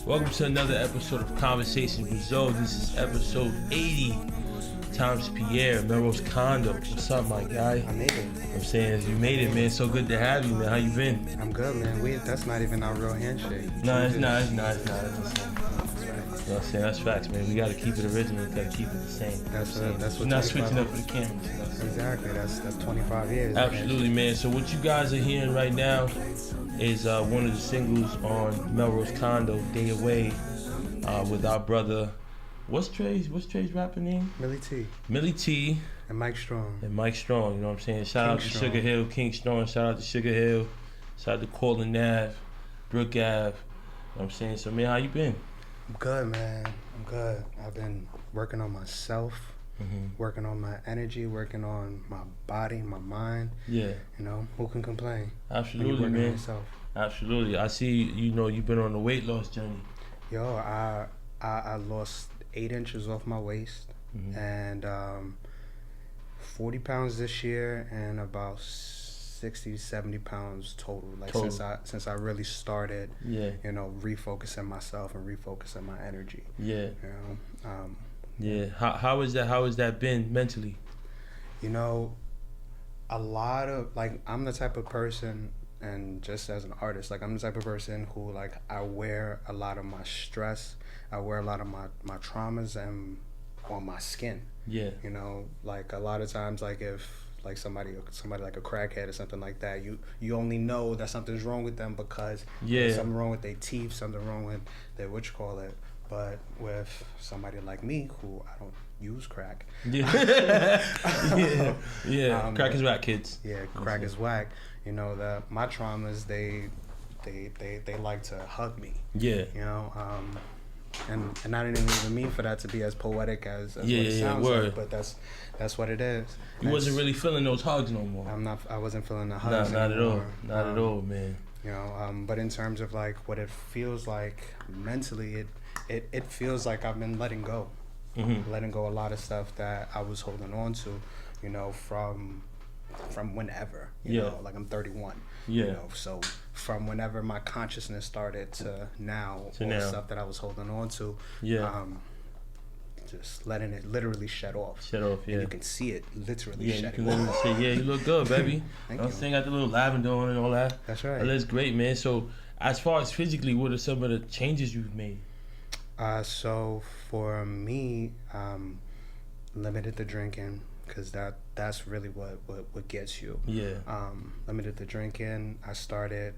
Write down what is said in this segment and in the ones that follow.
Welcome to another episode of Conversations with Zoe. This is episode 80. Times Pierre, Melrose Condo. What's up, my guy? I made it. I'm saying you made it, man. So good to have you, man. How you been? I'm good, man. That's not even our real handshake. No, it's not. You know what I'm saying? That's facts, man. We gotta keep it original. We gotta keep it the same. That's what. We're not switching up for the cameras. Exactly. That's 25 years. Absolutely, man. So what you guys are hearing right now is one of the singles on Melrose Condo, Day Away, with our brother. What's Trey's rapping name? Millie T. And Mike Strong. You know what I'm saying? Shout out to Sugar Hill, King Strong. Shout out to Sugar Hill. Shout out to Cortland Ave, Brook Ave. You know what I'm saying? So, man, how you been? I'm good, man. I'm good. I've been working on myself, working on my energy, working on my body, my mind. Yeah. You know, who can complain? Absolutely, man. On yourself? Absolutely. I see, you've been on a weight loss journey. Yo, I lost 8 inches off my waist and 40 pounds this year and about 60, 70 pounds total. Since I really started, refocusing myself and refocusing my energy. Yeah. How has that been mentally? You know, a lot of I'm the type of person, and just as an artist, I'm the type of person who I wear a lot of my stress, I wear a lot of my traumas and on my skin. Yeah. You know, a lot of times if somebody like a crackhead or something like that, you only know that something's wrong with them because there's something wrong with their teeth, something wrong with their But with somebody like me, who I don't use crack. Crack is whack, kids. Yeah, crack is whack. You know, my traumas, they like to hug me. Yeah. You know, and I didn't even mean for that to be as poetic as what it sounds like, but that's what it is. You wasn't really feeling those hugs no more. I wasn't feeling the hugs not anymore. Not at all, man. You know, but in terms of what it feels like mentally, it feels like I've been letting go. Letting go a lot of stuff that I was holding on to, you know, from whenever, you know, I'm 31, you know, so from whenever my consciousness started to now, all the stuff that I was holding on to, just letting it literally shut off. And you can see it literally shutting off. You look good, baby. Thank you. Saying got the little lavender on and all that. That's right. That's great, man. So as far as physically, what are some of the changes you've made? So for me, limited the drinking, because that's really what gets you. Yeah. Limited the drinking. I started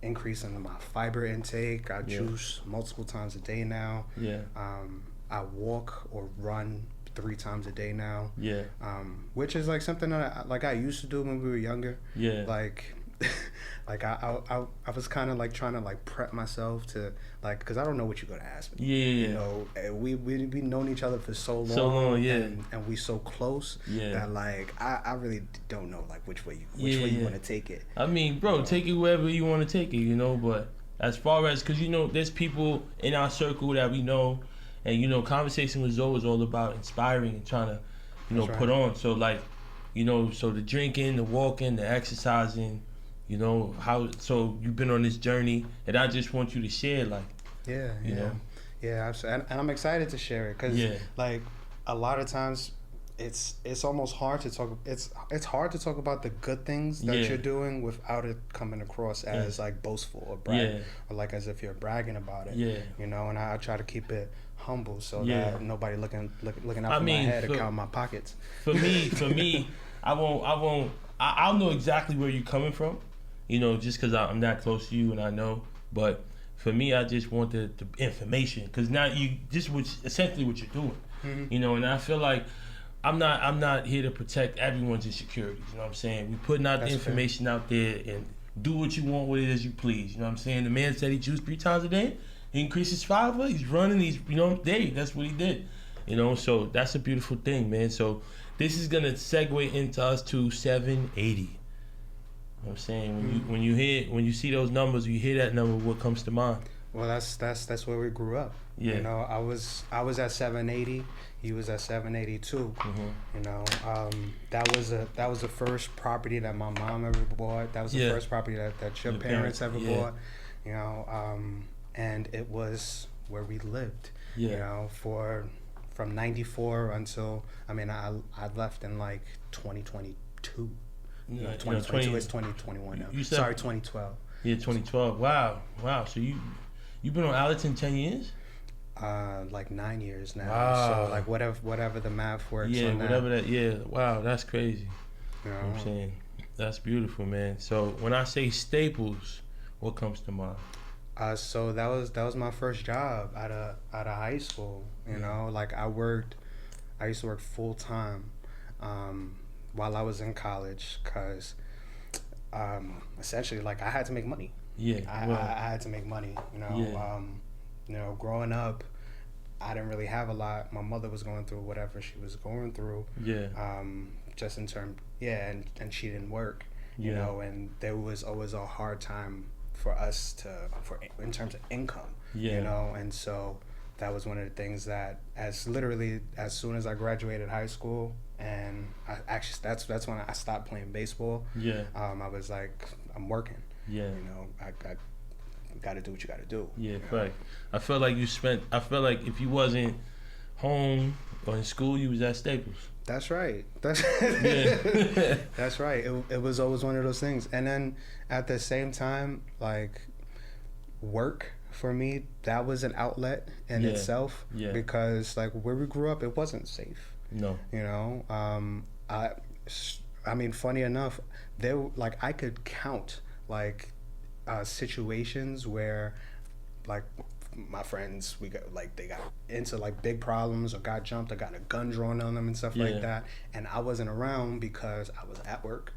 increasing my fiber intake. I juice multiple times a day now. Yeah. I walk or run 3 times a day now. Yeah. Which is something that I used to do when we were younger. Yeah. I was kind of trying to prep myself to because I don't know what you're gonna ask me. Yeah. You know, we've known each other for so long. And we so close. Yeah. That I really don't know which way you want to take it. I mean, bro, take it wherever you want to take it. You know, but as far as because there's people in our circle that we know, and Conversation with Zoe is all about inspiring and trying to put on. So so the drinking, the walking, the exercising. You know so you've been on this journey, and I just want you to share, you know. Yeah, absolutely. And I'm excited to share it because, a lot of times, it's almost hard to talk. It's hard to talk about the good things that you're doing without it coming across as boastful or brag, or as if you're bragging about it. Yeah. You know, and I try to keep it humble so that nobody looking out for my head or count my pockets. For me, I'll know exactly where you're coming from. You know, just because I'm not close to you and I know. But for me, I just want the information, because now essentially what you're doing. You know, and I feel like I'm not here to protect everyone's insecurities. You know what I'm saying? We're putting out the information out there, and do what you want with it as you please. You know what I'm saying? The man said he juiced 3 times a day. He increased his fiber. He's running. That's what he did. You know, so that's a beautiful thing, man. So this is gonna segue into us to 780. You know what I'm saying? When you see those numbers, you hear that number, what comes to mind? Well, that's where we grew up. Yeah. You know, I was at 780. He was at 782. You know, that was the first property that my mom ever bought. That was the first property that your parents ever bought. you know, and it was where we lived, Yeah. you know, from 94 until, I mean, I left in like 2022. Yeah, No, you know, 2022 is 2021 now. You said, Sorry, 2012. Yeah, 2012. Wow. So you've been on Allerton 10 years? Like 9 years now. Wow. So like whatever the math works Yeah, on whatever that. Yeah. Wow, that's crazy. You You know what I'm know? saying? That's beautiful, man. So when I say Staples, what comes to mind? So that was my first job out of high school. You know, like I used to work full time while I was in college, cause essentially like I had to make money. Yeah. I had to make money. You know, Yeah. you know, growing up, I didn't really have a lot. My mother was going through whatever she was going through. Yeah. Just in terms, and she didn't work. You Yeah. know, and there was always a hard time for us in terms of income. Yeah. You know, and so that was one of the things that as soon as I graduated high school, and that's when I stopped playing baseball. Yeah. I was like, I'm working. Yeah. You know, I got to do what you got to do. Yeah, right. I felt like if you wasn't home or in school, you was at Staples. That's right. Yeah. That's right. It was always one of those things. And then at the same time, like work for me, that was an outlet in itself. Yeah. Because like where we grew up, it wasn't safe. No. You know, I mean, funny enough, I could count like situations where like my friends they got into like big problems or got jumped or got a gun drawn on them and stuff like that, and I wasn't around because I was at work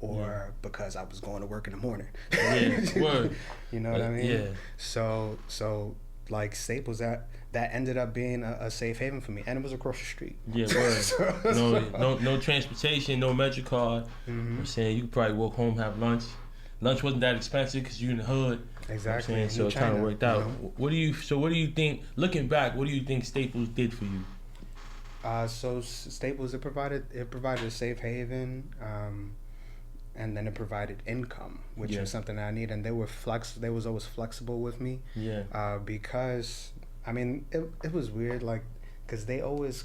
or because I was going to work in the morning. Word. You know what I mean? Yeah. So like Staples, that ended up being a safe haven for me, and it was across the street. Yeah, word. No transportation, no Metro card. Mm-hmm. I'm saying you could probably walk home, have lunch. Lunch wasn't that expensive because you're in the hood. Exactly. You know what I'm saying? So it kind of worked out. You know? What do you think? Looking back, what do you think Staples did for you? So Staples, it provided a safe haven, and then it provided income, which was something that I needed. And they was always flexible with me. Yeah. Because I mean, it was weird, like, because they always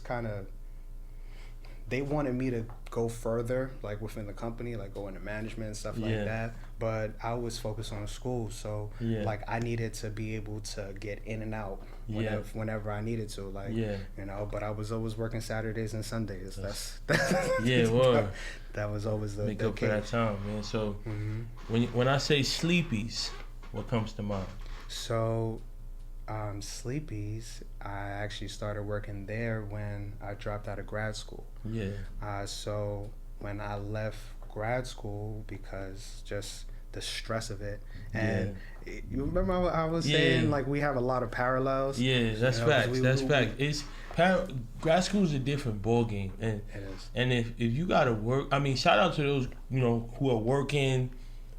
they wanted me to go further, like within the company, like go into management and stuff like that. But I was focused on school, so like I needed to be able to get in and out whenever I needed to, like you know. But I was always working Saturdays and Sundays. That's that was always the make up for that time, man. So when I say Sleepies, what comes to mind? So Sleepies, I actually started working there when I dropped out of grad school. Yeah. So when I left grad school, because just the stress of it, and you remember I was saying like we have a lot of parallels. Yeah, that's facts. That's facts. Grad school is a different ball game, and it is. And if you gotta work, I mean, shout out to those who are working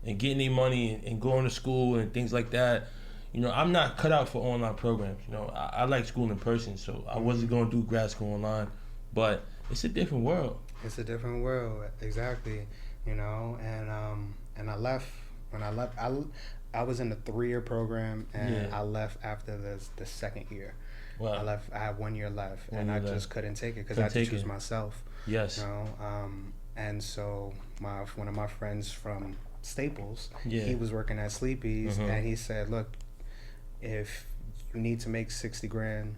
and getting their money and going to school and things like that. I'm not cut out for online programs. I like school in person, so I wasn't going to do grad school online. But it's a different world. It's a different world, exactly. And I left. When I left, I was in the 3-year program, and I left after the second year. Wow. I left. I had 1 year left, and I just couldn't take it because I had to choose myself. Yes. And so one of my friends from Staples, Yeah. he was working at Sleepies, and he said, "Look, if you need to make $60,000,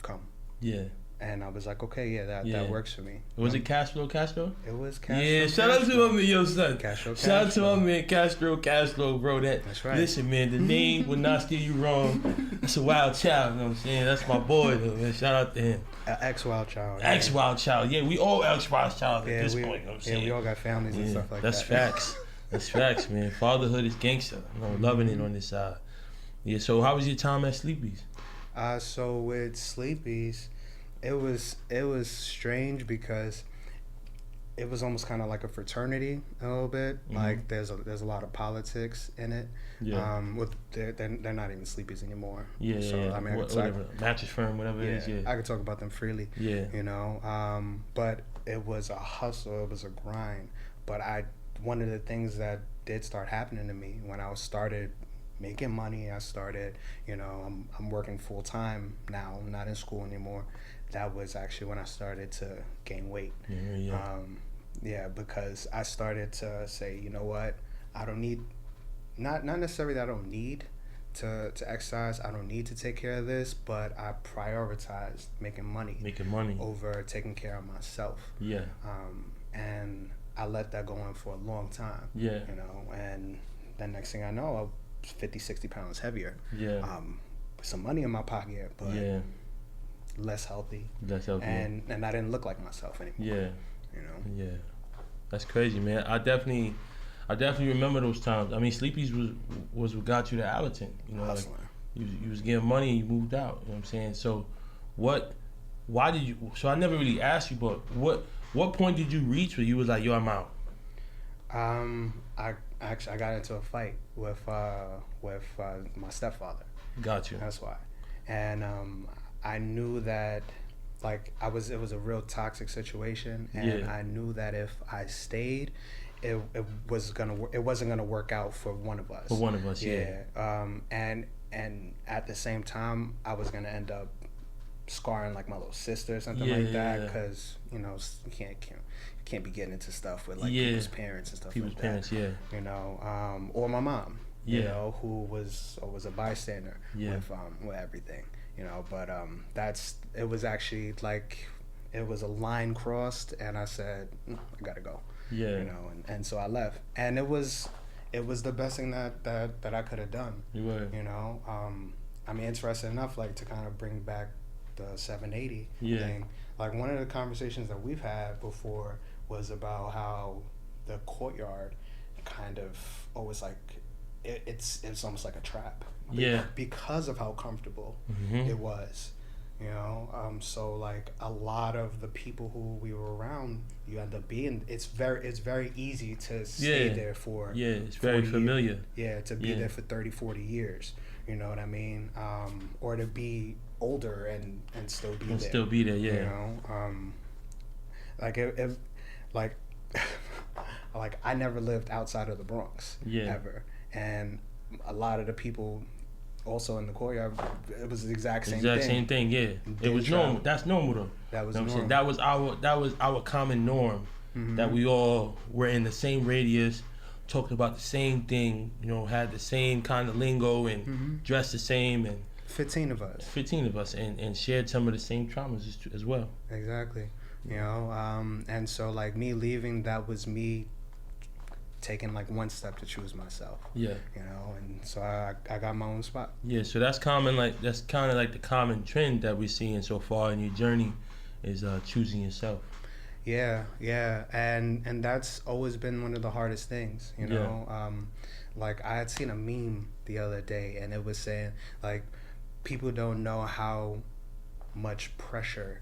come." Yeah. And I was like, okay, that works for me. Was it Castro? It was Castro. Yeah, shout out to my man, yo, son. Castro. Shout out to my man, Castro, bro. That's right. Listen, man, the name would not steer you wrong. That's a wild child, you know what I'm saying? That's my boy, though, man. Shout out to him. Ex-wild child. Ex-wild child. Yeah, we all ex-wild child at this point, you know what I'm saying? Yeah, we all got families and stuff like that's that. Facts. That's facts, man. Fatherhood is gangster. Loving it on this side. Yeah, so how was your time at Sleepies? So with Sleepies, it was strange because it was almost kind of like a fraternity a little bit. Like there's a lot of politics in it. Yeah. They're not even Sleepies anymore. Yeah. So yeah. I mean, whatever mattress firm, whatever it is. Yeah. I could talk about them freely. Yeah. But it was a hustle. It was a grind. But one of the things that did start happening to me when I started making money. I started, I'm working full time now. I'm not in school anymore. That was actually when I started to gain weight. Because I started to say, you know what, I don't need, not necessarily that I don't need to exercise. I don't need to take care of this, but I prioritized making money over taking care of myself. And I let that go on for a long time. And the next thing I know, I was 50, 60 pounds heavier. Some money in my pocket, but less healthy. And I didn't look like myself anymore. That's crazy, man. I definitely remember those times. I mean, Sleepies was what got you to Allerton. Like you was getting money and you moved out. You know what I'm saying? So why did you? So I never really asked you, but what point did you reach where you was like, yo, I'm out? I got into a fight with my stepfather. Got you. That's why, and I knew that. Like it was a real toxic situation, and I knew that if I stayed, it wasn't gonna work out for one of us. And at the same time, I was gonna end up scarring like my little sister or something like that, because you can't be getting into stuff with like people's parents and stuff like that. Or my mom, who was a bystander with everything. But it was actually like it was a line crossed, and I said, I gotta go. And so I left, and it was the best thing that I could have done. I mean, interesting enough, like to kind of bring back the 780 thing. Like one of the conversations that we've had before was about how the courtyard kind of always like it's almost like a trap. Because of how comfortable it was, so like a lot of the people who we were around, you end up being, it's very easy to stay there for it's very familiar to be there for 30, 40 years, you know what I mean, or to be older and still be there. Like if like like I never lived outside of the Bronx ever, and a lot of the people also in the courtyard, it was the exact same thing. It was normal. That's normal though. That was normal. normal. That was our common norm. That we all were in the same radius, talked about the same thing, had the same kind of lingo and dressed the same, and 15 of us and shared some of the same traumas as well. Exactly. And so like me leaving, that was me taking like one step to choose myself. And so I got my own spot. So that's common, like that's kind of like the common trend that we're seeing so far in your journey is choosing yourself. And that's always been one of the hardest things, like I had seen a meme the other day, and it was saying like people don't know how much pressure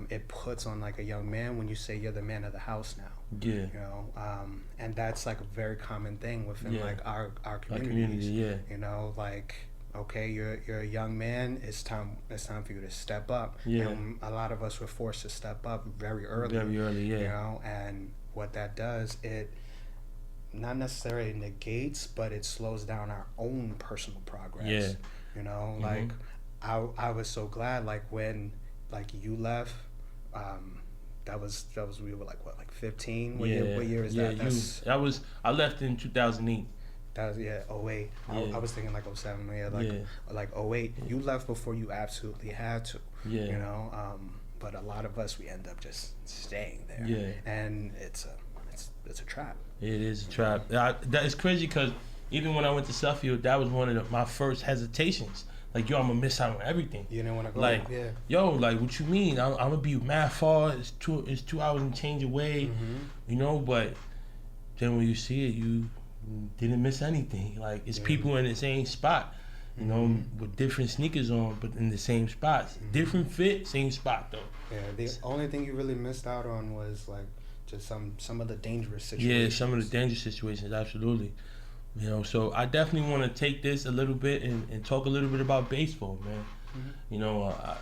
it puts on like a young man when you say you're the man of the house now. And that's like a very common thing within like our communities. Like, okay, you're a young man, it's time for you to step up. And a lot of us were forced to step up very early. And what that does, it not necessarily negates, but it slows down our own personal progress. Like I was so glad like when like you left, that was we were like what, like 15? What year is that? I left in 2008. That was 08. I was thinking like 07. Like 08. You left before you absolutely had to. But a lot of us, we end up just staying there. And it's a trap. It is a trap. That is crazy because even when I went to Suffield, that was one of my first hesitations. Like, yo, I'm gonna miss out on everything. You didn't want to go. Like, yo, like, what you mean? I'm gonna be mad far. It's 2 hours and change away. But then when you see it, you didn't miss anything. Like, it's people in the same spot, with different sneakers on, but in the same spots. Different fit, same spot though. The only thing you really missed out on was like just some of the dangerous situations. Some of the dangerous situations, absolutely. So I definitely want to take this a little bit and talk a little bit about baseball, man.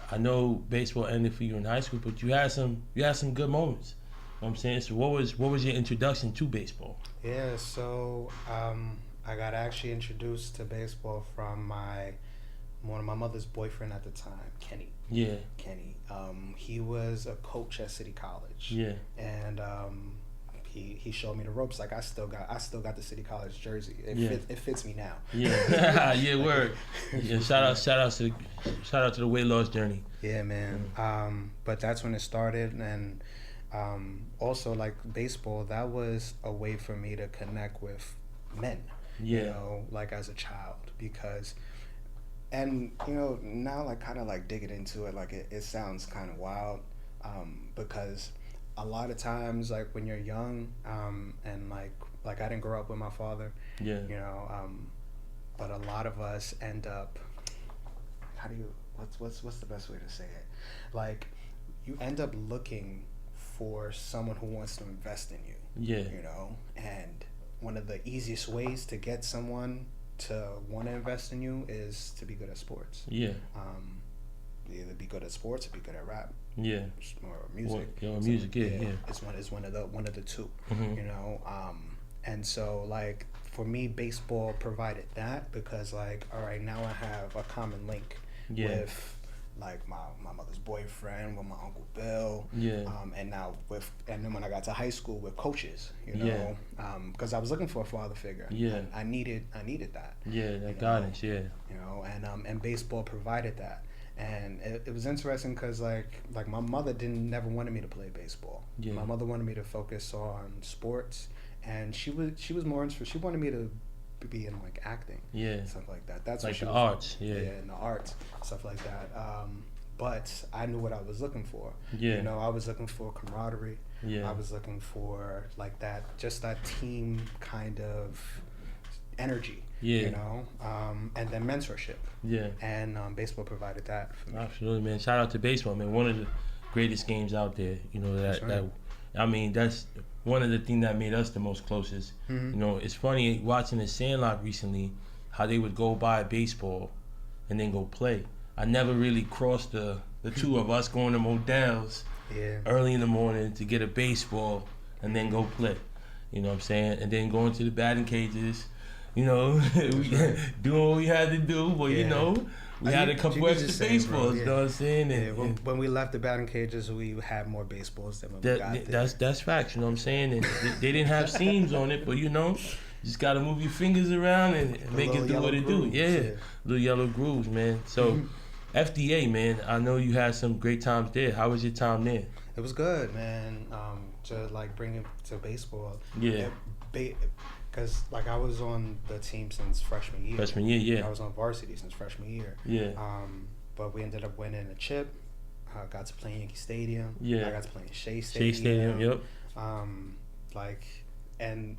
I know baseball ended for you in high school, but you had some good moments. You know what I'm saying? So what was your introduction to baseball? So I got actually introduced to baseball from one of my mother's boyfriend at the time, Kenny. Yeah. Kenny. He was a coach at City College. Yeah. And he showed me the ropes. Like I still got the City College jersey. It fits me now. Yeah. Yeah. Word. Yeah. Shout out to the weight loss journey. Yeah, man. But that's when it started, and also like baseball. That was a way for me to connect with men. Yeah. You know, like as a child, because. And, you know, now, like, kind of, like, digging into it, like, it sounds kind of wild because a lot of times, like, when you're young and, like I didn't grow up with my father, yeah, you know, but a lot of us end up, what's the best way to say it? Like, you end up looking for someone who wants to invest in you, yeah, you know, and one of the easiest ways to get someone to want to invest in you is to be good at sports. Yeah. Either be good at sports or be good at rap. Yeah. Or music. Music. Yeah. It's one of the two. Mm-hmm. You know. And so like for me, baseball provided that because like all right, now I have a common link with like my mother's boyfriend, with my Uncle Bill, and then when I got to high school with coaches, you know, because I was looking for a father figure, and I needed that, that guidance, you know, and baseball provided that, and it was interesting because like my mother never wanted me to play baseball. My mother wanted me to focus on sports, and she was more interested. She wanted me to be in like acting, stuff like that. That's like what she the was arts, in the arts, stuff like that. But I knew what I was looking for. You know, I was looking for camaraderie. I was looking for like that team kind of energy. You know, and then mentorship. And baseball provided that for me. Absolutely, man. Shout out to baseball, man. One of the greatest games out there. You know that I mean that's one of the things that made us the most closest. Mm-hmm. You know, it's funny watching the Sandlot recently, how they would go buy baseball and then go play. I never really crossed the two of us going to Modell's early in the morning to get a baseball and then go play. You know what I'm saying? And then going to the batting cages, you know, doing what we had to do, but you know, we had a couple extra baseballs, you know what I'm saying? And, when we left the batting cages, we had more baseballs than when we got there. That's facts, you know what I'm saying? And they didn't have seams on it, but you know, just got to move your fingers around and make it do what it do. Little yellow grooves, man. So, FDA, man, I know you had some great times there. How was your time there? It was good, man. To like bring it to baseball. Because like I was on the team since freshman year. I was on varsity since freshman year. But we ended up winning a chip. I got to play in Yankee Stadium. I got to play in Shea Stadium. And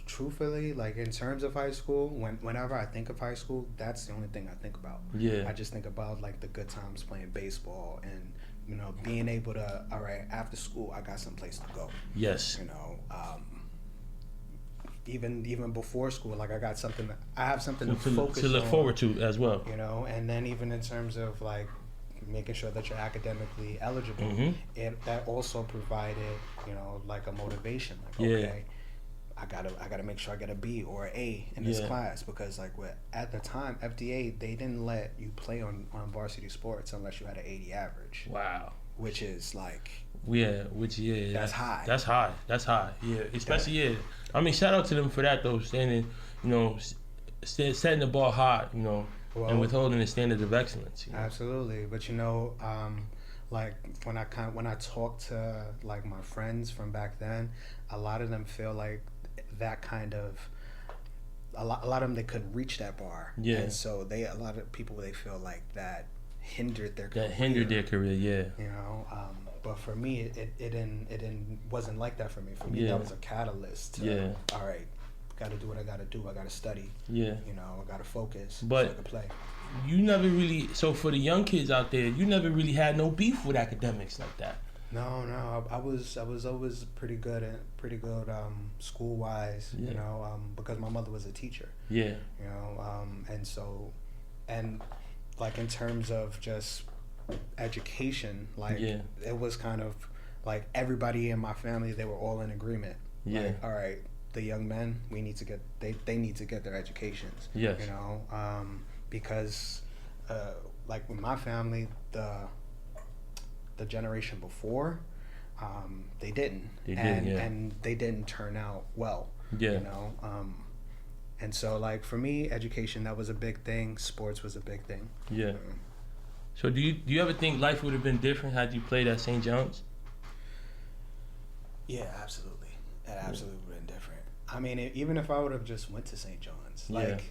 truthfully, like in terms of high school, whenever I think of high school, that's the only thing I think about. I just think about like the good times playing baseball and you know being able to after school I got someplace to go. You know, even before school, like I have something to focus to look on, forward to as well. You know, and then even in terms of like making sure that you're academically eligible, that also provided you know like a motivation. Like okay. I gotta make sure I get a B or an A in this class because like at the time FDA they didn't let you play on varsity sports unless you had an 80 average. Wow. Which is like that's high. That's high. Especially I mean shout out to them for that though, standing you know setting the ball high, you know, and withholding the standard of excellence. You know? Absolutely, but you know. Like when I talk to like my friends from back then, a lot of them feel like that kind of a lot of them they couldn't reach that bar. And so a lot of people they feel like that hindered their career. You know, but for me it wasn't like that for me. For me that was a catalyst to all right, gotta do what I gotta do. I gotta study. You know, I gotta focus so I can play. You never really, so for the young kids out there, you never really had no beef with academics like that. No, I was always pretty good school wise, you know, because my mother was a teacher. You know, and like in terms of just education, like it was kind of like everybody in my family, they were all in agreement. Like, all right, the young men, they need to get their educations. Yes. You know, because like with my family, the generation before, they didn't, and they didn't turn out well. Yeah. You know, and so like for me, education, that was a big thing. Sports was a big thing. Yeah. So do you ever think life would have been different had you played at St. John's? Yeah, absolutely. It absolutely would have been different. I mean, even if I would have just went to St. John's, like,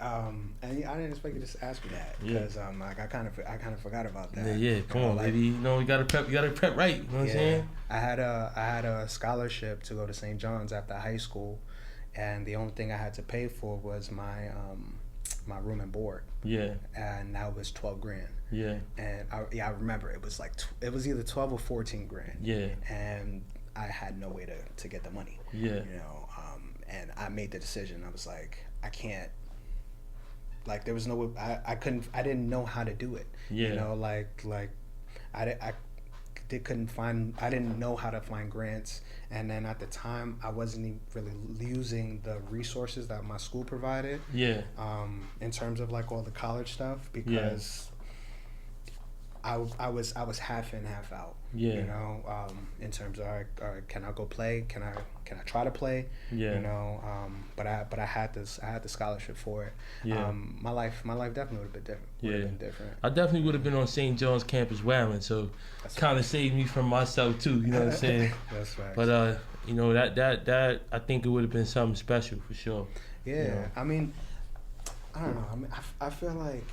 and I didn't expect you to just ask me that because like I kind of forgot about that. Yeah, come on, baby. You know, you gotta prep right. You know what I'm saying? I had a scholarship to go to St. John's after high school, and the only thing I had to pay for was my room and board. Yeah. And that was $12,000. Yeah. And I remember it was like it was either 12 or 14 grand. Yeah. And I had no way to get the money. Yeah. You know, and I made the decision. I was like, I can't. Like there was no way. I couldn't. I didn't know how to do it. Yeah. You know, like I couldn't find. I didn't know how to find grants. And then at the time, I wasn't even really using the resources that my school provided. Yeah. In terms of like all the college stuff, because I was half in, half out. Yeah. You know, in terms of all right, can I go play? Can I try to play? Yeah. You know, but I had the scholarship for it. Yeah. My life definitely would have been different. Would have been different. I definitely would have been on St. John's campus whaling, so kind of saved me from myself too. You know what I'm saying? That's right. But you know that I think it would have been something special for sure. Yeah. You know? I mean, I don't know. I mean, I feel like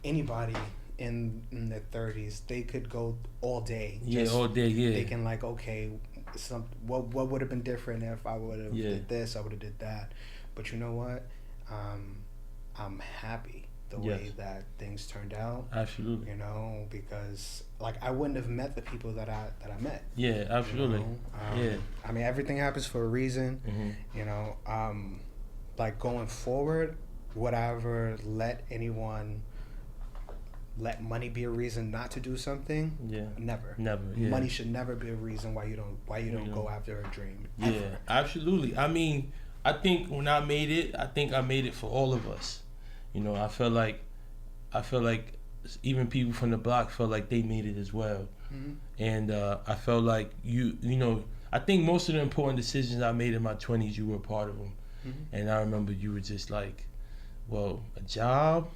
anybody in their 30s, they could go all day. All day. Yeah. They can like, okay, what would have been different if I would have did this, I would have did that. But you know what? I'm happy the way that things turned out. Absolutely. You know, because like I wouldn't have met the people that I met. Yeah, absolutely. You know? I mean, everything happens for a reason. Mm-hmm. You know, like going forward, would I ever let money be a reason not to do something? Yeah. Never. Yeah. Money should never be a reason why you don't go after a dream. Yeah, Ever. absolutely. I mean, I think when I made it, I made it for all of us. You know, I feel like even people from the block felt like they made it as well. Mm-hmm. And I felt like you know, I think most of the important decisions I made in my 20s, you were a part of them. Mm-hmm. And I remember you were just like, well, a job,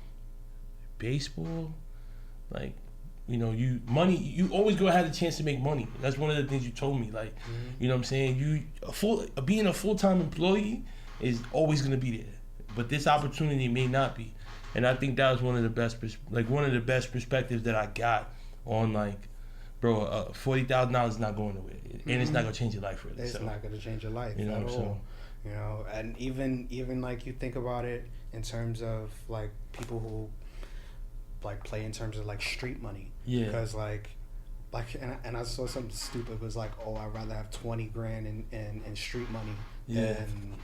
baseball, like, you know, you always go had a chance to make money. That's one of the things you told me. Like, you know what I'm saying? Being a full-time employee is always going to be there. But this opportunity may not be. And I think that was one of the best perspectives that I got on, like, bro, $40,000 is not going nowhere. And it's not going to change your life, really. It's not going to change your life at all. You know, and even like you think about it in terms of like people who like play in terms of like street money. Yeah. Because like and I saw something stupid. It was like, oh, I'd rather have 20 grand in street money than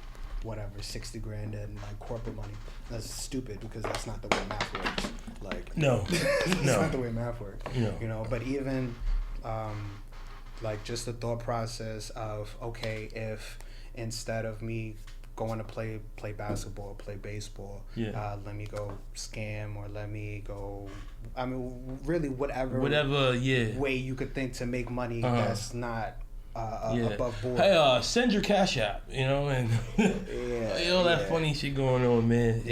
whatever 60 grand in like corporate money. That's stupid because that's not the way math works. Like no, it's not the way math works. No. You know, but even like just the thought process of, okay, if instead of me going to play basketball, play baseball, let me go scam, or let me go, I mean, really whatever way you could think to make money that's not above board. Hey, send your cash app, you know, and all that funny shit going on, man.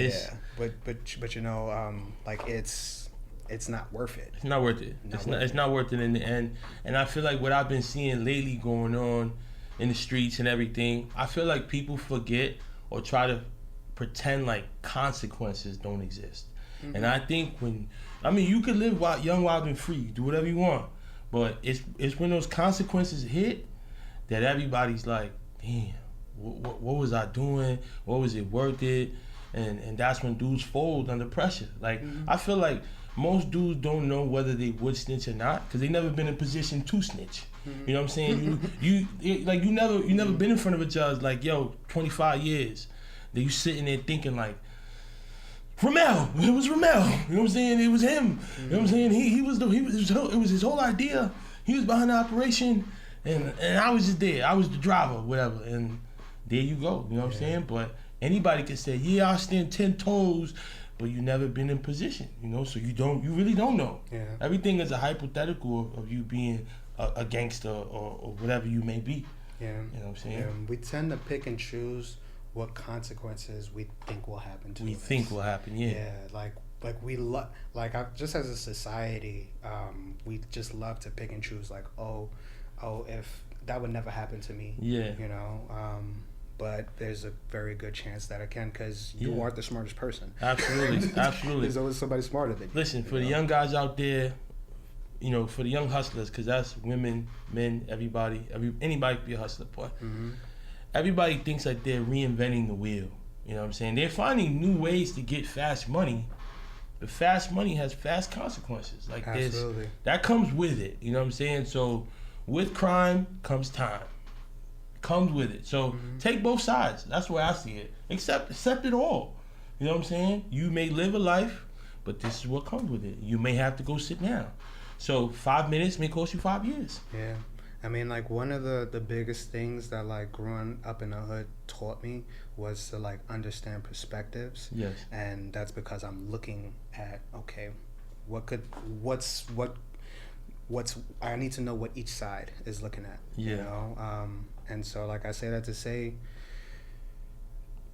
But you know, like it's not worth it. It's not worth it. It's not worth it in the end. And I feel like what I've been seeing lately going on in the streets and everything, I feel like people forget or try to pretend like consequences don't exist. Mm-hmm. And I think you could live young, wild, and free, do whatever you want, but it's when those consequences hit that everybody's like, damn, what was I doing? What was it worth it? And that's when dudes fold under pressure. Like, I feel like most dudes don't know whether they would snitch or not because they never been in a position to snitch. You know what I'm saying? You never been in front of a judge like, yo, 25 years. Then you sitting there thinking like, Ramel, it was Ramel. You know what I'm saying? It was him. You know what I'm saying? It was his whole idea. He was behind the operation, and I was just there. I was the driver, whatever. And there you go. You know what I'm saying? But anybody can say, yeah, I stand 10 toes, but you never been in position, you know, so you really don't know. Yeah. Everything is a hypothetical of you being a gangster or whatever you may be. Yeah. You know what I'm saying? Yeah. We tend to pick and choose what consequences we think will happen to us. We think will happen, yeah. Yeah, like we love, just as a society, we just love to pick and choose, like, oh, if that would never happen to me. Yeah. You know, but there's a very good chance that it can, because you aren't the smartest person. Absolutely, absolutely. There's always somebody smarter than you. Listen, for the young guys out there, you know, for the young hustlers, because that's women, men, anybody can be a hustler, boy. Mm-hmm. Everybody thinks like they're reinventing the wheel. You know what I'm saying? They're finding new ways to get fast money, but fast money has fast consequences. Like Absolutely. That comes with it. You know what I'm saying? So with crime comes time. Comes with it. So take both sides. That's the way I see it. Accept it all. You know what I'm saying? You may live a life, but this is what comes with it. You may have to go sit down. So 5 minutes may cost you 5 years. Yeah. I mean, like, one of the biggest things that, like, growing up in the hood taught me was to, like, understand perspectives. Yes. And that's because I'm looking at, okay, I need to know what each side is looking at. Yeah. You know? And so, like, I say that to say,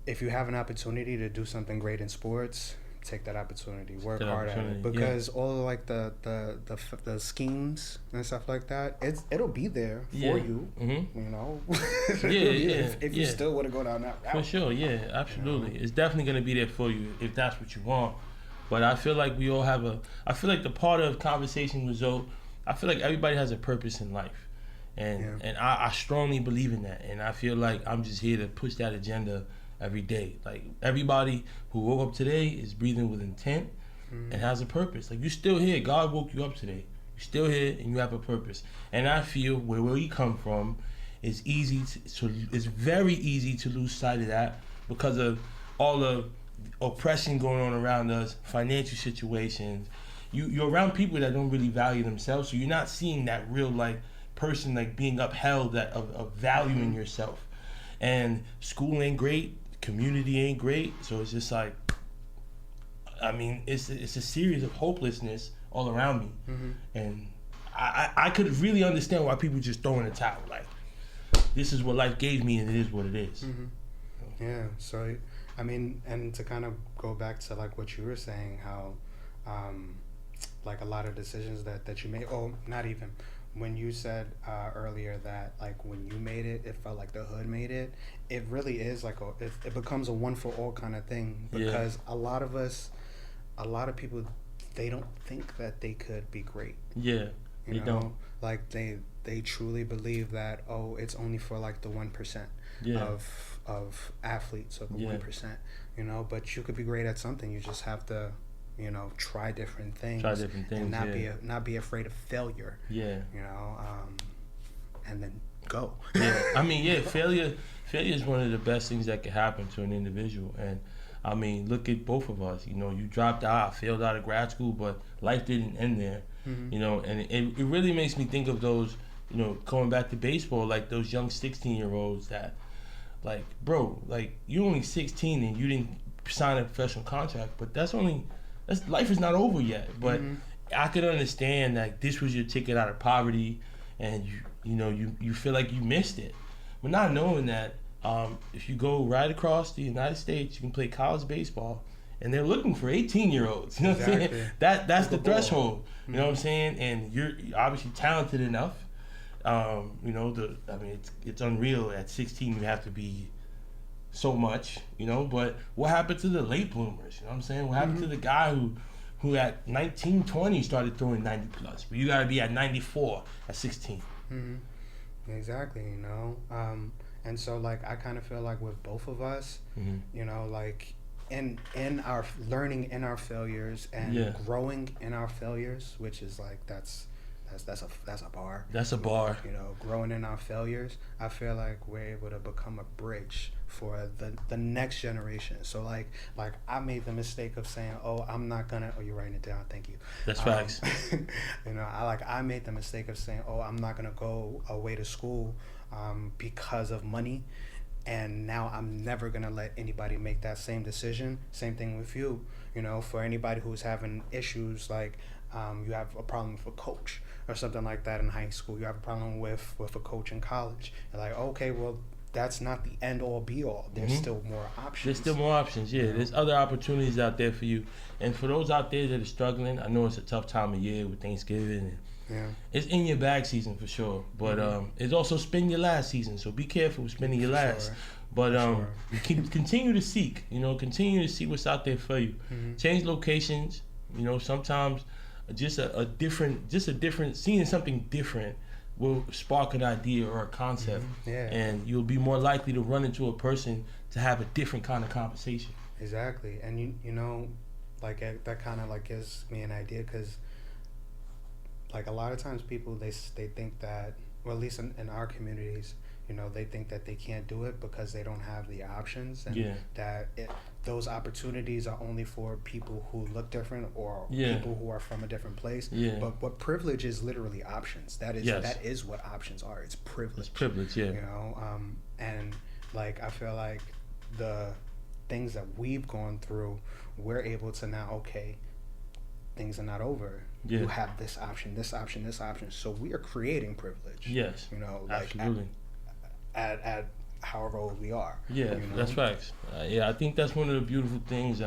if you have an opportunity to do something great in sports, take that opportunity, work hard at it, because all of, like, the schemes and stuff like that, it'll be there for you. Mm-hmm. You know, if you still want to go down that route. For sure, yeah, absolutely. You know? It's definitely gonna be there for you if that's what you want. But I feel like we all have I feel like the part of conversation result, I feel like everybody has a purpose in life, and I strongly believe in that, and I feel like I'm just here to push that agenda every day. Like, everybody who woke up today is breathing with intent and has a purpose. Like, you're still here. God woke you up today. You're still here and you have a purpose. And I feel where you come from is it's very easy to lose sight of that because of all the oppression going on around us, financial situations. You're around people that don't really value themselves, so you're not seeing that real, like, person, like, being upheld of valuing yourself. And school ain't great. Community ain't great, so it's just like, I mean, it's a series of hopelessness all around me, and I could really understand why people just throw in the towel. Like, this is what life gave me, and it is what it is. Yeah. So, I mean, and to kind of go back to, like, what you were saying, how, like, a lot of decisions that you made. Oh, not even. When you said earlier that, like, when you made it, it felt like the hood made it. It really is like it becomes a one for all kind of thing, because a lot of people, they don't think that they could be great. Yeah, you know? Don't. Like, they truly believe that, oh, it's only for, like, the 1% of athletes, of the 1%. You know, but you could be great at something. You just have to, you know, try different things, and not be afraid of failure. Yeah. You know, and then go. Yeah. I mean, failure is one of the best things that can happen to an individual. And I mean, look at both of us. You know, you dropped out, failed out of grad school, but life didn't end there. You know, and it really makes me think of those, you know, going back to baseball, like those young 16-year-olds that, like, bro, like, you're only 16 and you didn't sign a professional contract, but life is not over yet. But I could understand that this was your ticket out of poverty, and you feel like you missed it, but not knowing that if you go right across the United States, you can play college baseball, and they're looking for 18-year-olds. You know what I'm saying? That's the threshold. You know what I'm saying? And you're obviously talented enough. You know, it's unreal. At 16, you have to be so much, you know. But what happened to the late bloomers? You know what I'm saying? What happened to the guy who at 19, 20 started throwing 90 plus? But you got to be at 94 at 16. Exactly, you know. And so, like, I kind of feel like with both of us, you know, like, in our learning in our failures and growing in our failures, which is like that's a bar. That's a bar. You know, growing in our failures, I feel like we're able to become a bridge for the next generation. So like I made the mistake of saying, oh, I'm not gonna. Oh, you're writing it down. Thank you. That's facts. You know, I made the mistake of saying, oh, I'm not gonna go away to school because of money. and now I'm never gonna let anybody make that same decision. Same thing with you. You know, for anybody who's having issues like you have a problem with a coach or something like that in high school. You have a problem with a coach in college. You're like, okay, well, that's not the end all be all. There's still more options. There's still more options, yeah. There's other opportunities out there for you. And for those out there that are struggling, I know it's a tough time of year with Thanksgiving. And it's in your bag season for sure. But it's also spend your last season. So be careful with spending your last. Sure. But continue to seek, continue to see what's out there for you. Change locations, sometimes just a different, seeing something different will spark an idea or a concept, and you'll be more likely to run into a person to have a different kind of conversation. Exactly, and like that kind of like gives me an idea, because like a lot of times people they think that, well, at least in our communities, they think that they can't do it because they don't have the options, and that those opportunities are only for people who look different or people who are from a different place. But what privilege is literally options. That is what options are. It's privilege. It's privilege, and like I feel like the things that we've gone through, we're able to now, okay, things are not over. You have this option, this option, this option. So we are creating privilege. Yes. Like absolutely. At however old we are. That's facts. I think that's one of the beautiful things.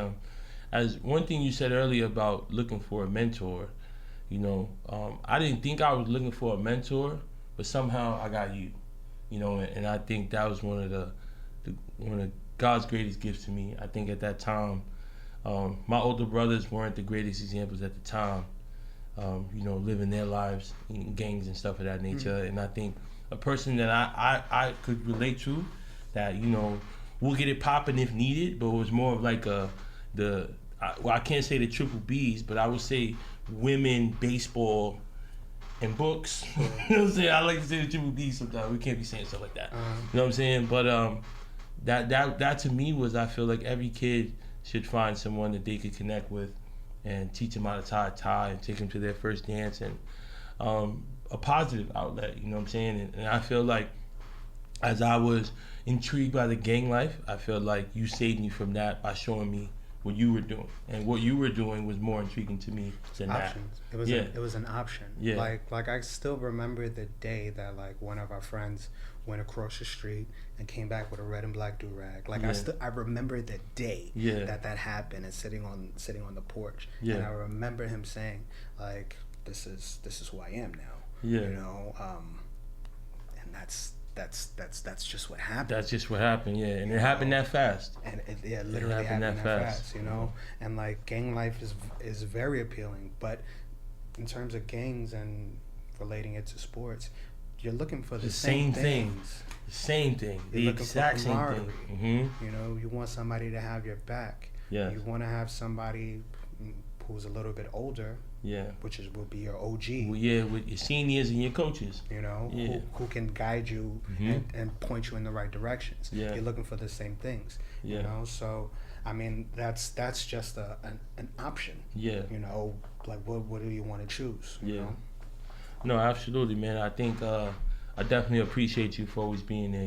As one thing you said earlier about looking for a mentor, I didn't think I was looking for a mentor, but somehow I got you, and I think that was one of God's greatest gifts to me. I think at that time, my older brothers weren't the greatest examples at the time, living their lives in gangs and stuff of that nature, and I think a person that I could relate to, that we'll get it popping if needed, but it was more of like I can't say the triple B's, but I would say women, baseball, and books. You know what I'm saying? I like to say the triple B's sometimes. We can't be saying stuff like that. You know what I'm saying? But that to me was, I feel like every kid should find someone that they could connect with and teach them how to tie a tie and take them to their first dance, and a positive outlet, you know what I'm saying? And I feel like as I was intrigued by the gang life, I feel like you saved me from that by showing me what you were doing. And what you were doing was more intriguing to me than options. that. It was an option. Like I still remember the day that like one of our friends went across the street and came back with a red and black do-rag. Like I remember the day that happened, and sitting on the porch. And I remember him saying like, this is who I am now. And that's just what happened. That's just what happened, and it happened that fast. And it literally happened that fast, And like gang life is very appealing, but in terms of gangs and relating it to sports, you're looking for the same things. The same thing. The exact same thing. You want somebody to have your back. You want to have somebody who's a little bit older. Which will be your OG. Well, with your seniors and your coaches. Who can guide you and point you in the right directions. You're looking for the same things. So I mean that's just an option. Like what do you want to choose? No, absolutely, man. I think I definitely appreciate you for always being there.